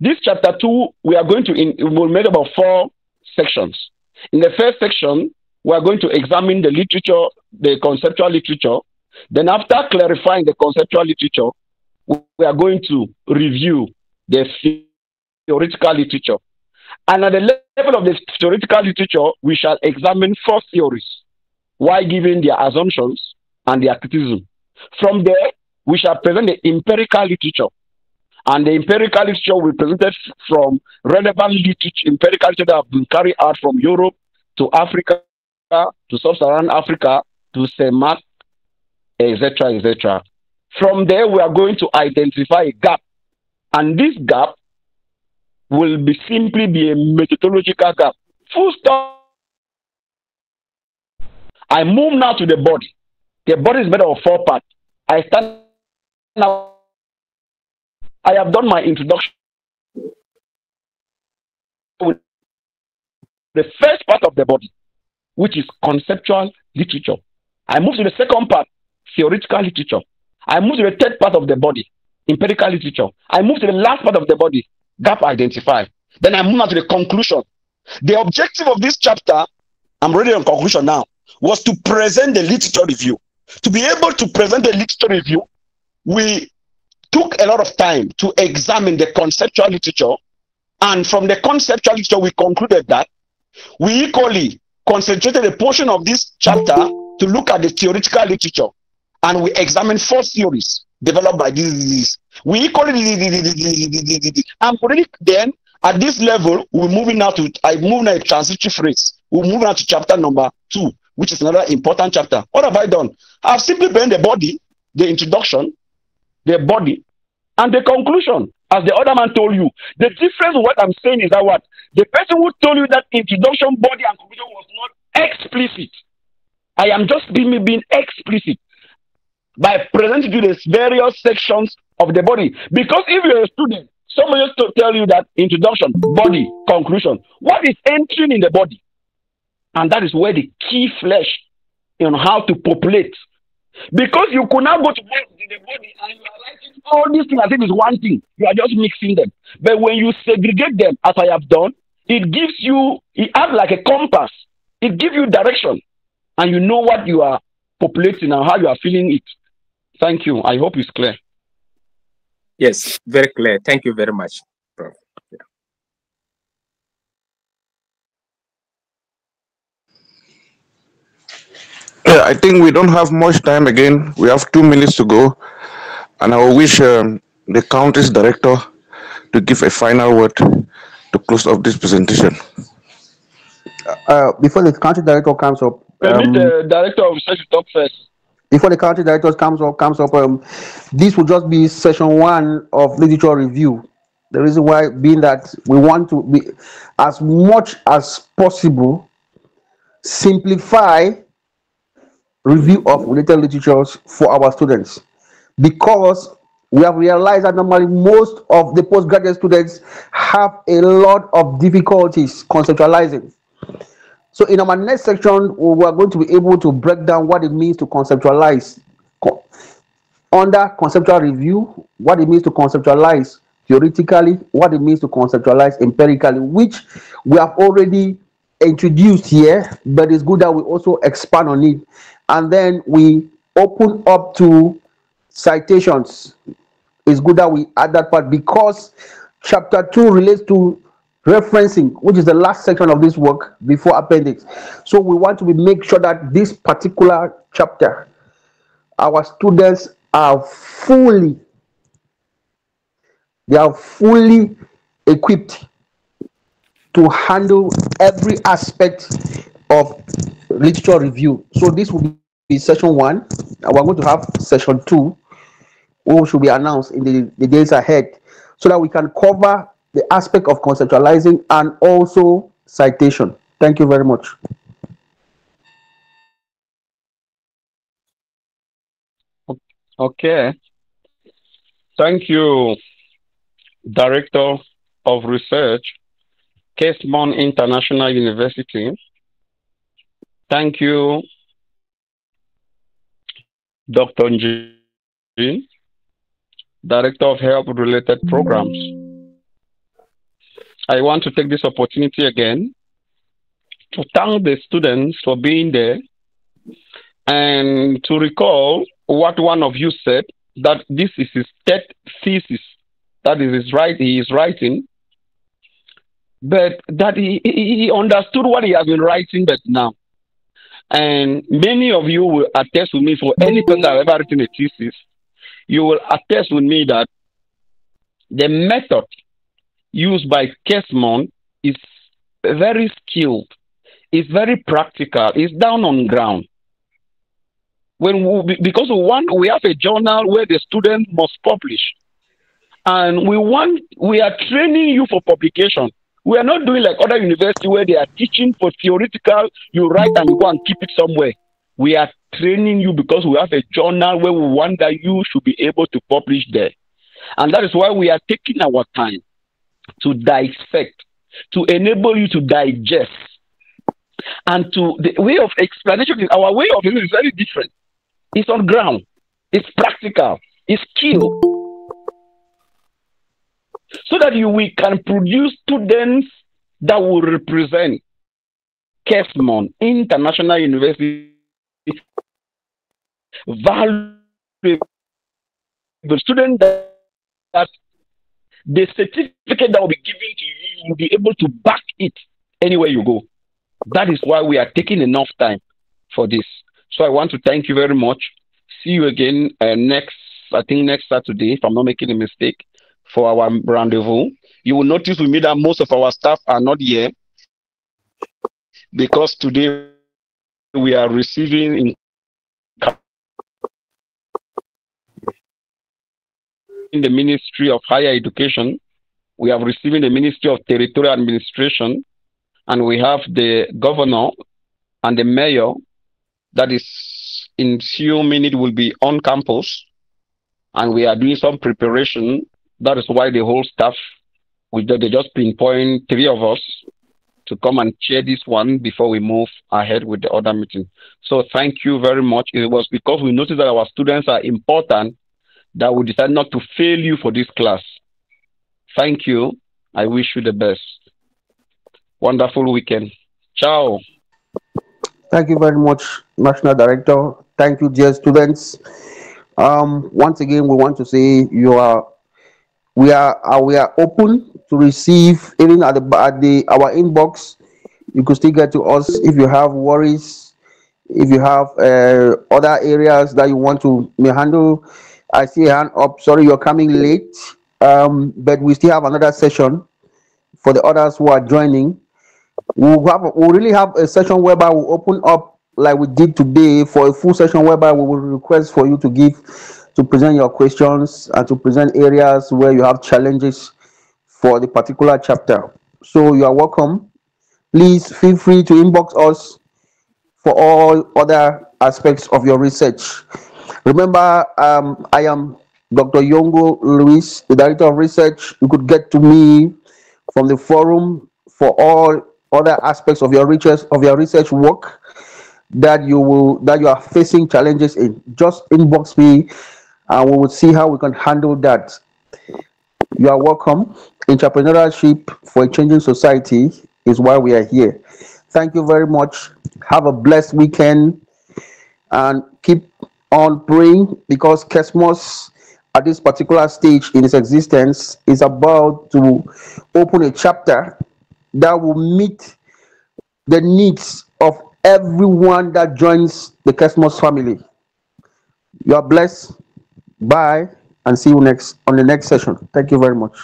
This chapter 2, we are going to, will make about 4 sections. In the first section, we are going to examine the literature, the conceptual literature. Then after clarifying the conceptual literature, we are going to review the theoretical literature. And at the level of the theoretical literature, we shall examine 4 theories while giving their assumptions and their criticism. From there, we shall present the empirical literature. And the empirical literature will be presented from relevant literature, empirical literature that have been carried out from Europe to Africa, to Sub-Saharan Africa, to CEMAC, etc., etc. From there, we are going to identify a gap. And this gap will simply be a methodological gap. Full stop. I move now to the body. The body is made of 4 parts. I start now. I have done my introduction with the first part of the body, which is conceptual literature. I move to the second part, theoretical literature. I move to the third part of the body, empirical literature. I move to the last part of the body, gap identified. Then I move on to the conclusion. The objective of this chapter, I'm ready on conclusion now, was to present the literature review. To be able to present the literature review, we took a lot of time to examine the conceptual literature, and from the conceptual literature, we concluded that we equally concentrated a portion of this chapter to look at the theoretical literature, and we examined 4 theories developed by this. We equally and already then at this level, we're moving now to a transitory phrase. We're moving now to chapter number 2, which is another important chapter. What have I done? I've simply been the body, the introduction, the body, and the conclusion, as the other man told you. The difference with what I'm saying is that what? The person who told you that introduction, body, and conclusion was not explicit. I am just being explicit by presenting you the various sections of the body. Because if you're a student, somebody has to tell you that introduction, body, conclusion. What is entering in the body? And that is where the key flesh on how to populate. Because you could now go to the body and you are writing all these things as if it's one thing. You are just mixing them. But when you segregate them, as I have done, it gives you, it acts like a compass. It gives you direction. And you know what you are populating and how you are feeling it. Thank you. I hope it's clear. Yes, very clear. Thank you very much, Prof. Yeah, I think we don't have much time again. We have 2 minutes to go. And I will wish the county's director to give a final word to close off this presentation. Before the country director comes up, Permit the director of research to talk first. before the country director comes up, this will just be session 1 of literature review. The reason why being that we want to be, as much as possible, simplify review of related literatures for our students, because we have realized that normally most of the postgraduate students have a lot of difficulties conceptualizing. So in our next section, we are going to be able to break down what it means to conceptualize under conceptual review, what it means to conceptualize theoretically, what it means to conceptualize empirically, which we have already introduced here, but it's good that we also expand on it. And then we open up to citations. It's good that we add that part, because chapter 2 relates to referencing, which is the last section of this work before appendix. So we want to make sure that this particular chapter, our students are fully equipped to handle every aspect of literature review. So this will be session 1, and we're going to have session 2, which should be announced in the days ahead, so that we can cover the aspect of conceptualizing and also citation. Thank you very much. Okay. Thank you, Director of Research, Kesmon International University. Thank you, Dr. Njin, Director of Health-Related Programs. I want to take this opportunity again to thank the students for being there and to recall what one of you said, that this is his third thesis. That is he is writing, but that he understood what he has been writing but now. And many of you will attest with me, for any person that have ever written a thesis, you will attest with me that the method used by Kesmon is very skilled, it's very practical, it's down on ground. Because we have a journal where the student must publish, and we are training you for publication. We are not doing like other universities where they are teaching for theoretical, you write and you go and keep it somewhere. We are training you because we have a journal where we want that you should be able to publish there. And that is why we are taking our time to dissect, to enable you to digest. And to the way of explanation, our way of it is very different. It's on ground, it's practical, it's skill. So that we can produce students that will represent Kesmon International University, valuable students that the certificate that will be given to you, you will be able to back it anywhere you go. That is why we are taking enough time for this. So I want to thank you very much. See you again next Saturday, if I'm not making a mistake, for our rendezvous. You will notice with me that most of our staff are not here, because today we are receiving in the Ministry of Higher Education, we have received the Ministry of Territorial Administration, and we have the governor and the mayor that is in few minutes will be on campus, and we are doing some preparation. That is why the whole staff, they just pinpoint 3 of us to come and chair this one before we move ahead with the other meeting. So thank you very much. It was because we noticed that our students are important that we decided not to fail you for this class. Thank you. I wish you the best. Wonderful weekend. Ciao. Thank you very much, National Director. Thank you, dear students. Once again, we want to say we are open to receive, even at our inbox. You could still get to us if you have worries, if you have other areas that you want to handle. I see a hand up. Sorry, you're coming late, but we still have another session for the others who are joining. We'll really have a session whereby we'll open up like we did today for a full session whereby we will request for you to present your questions and to present areas where you have challenges for the particular chapter. So you are welcome. Please feel free to inbox us for all other aspects of your research. Remember, I am Dr. Yongo Luis, the Director of Research. You could get to me from the forum for all other aspects of your research work that you are facing challenges in. Just inbox me and we will see how we can handle that. You are welcome. Entrepreneurship for a changing society is why we are here. Thank you very much. Have a blessed weekend and keep on praying, because Kesmos at this particular stage in its existence is about to open a chapter that will meet the needs of everyone that joins the Kesmos family. You are blessed. Bye, and see you on the next session. Thank you very much.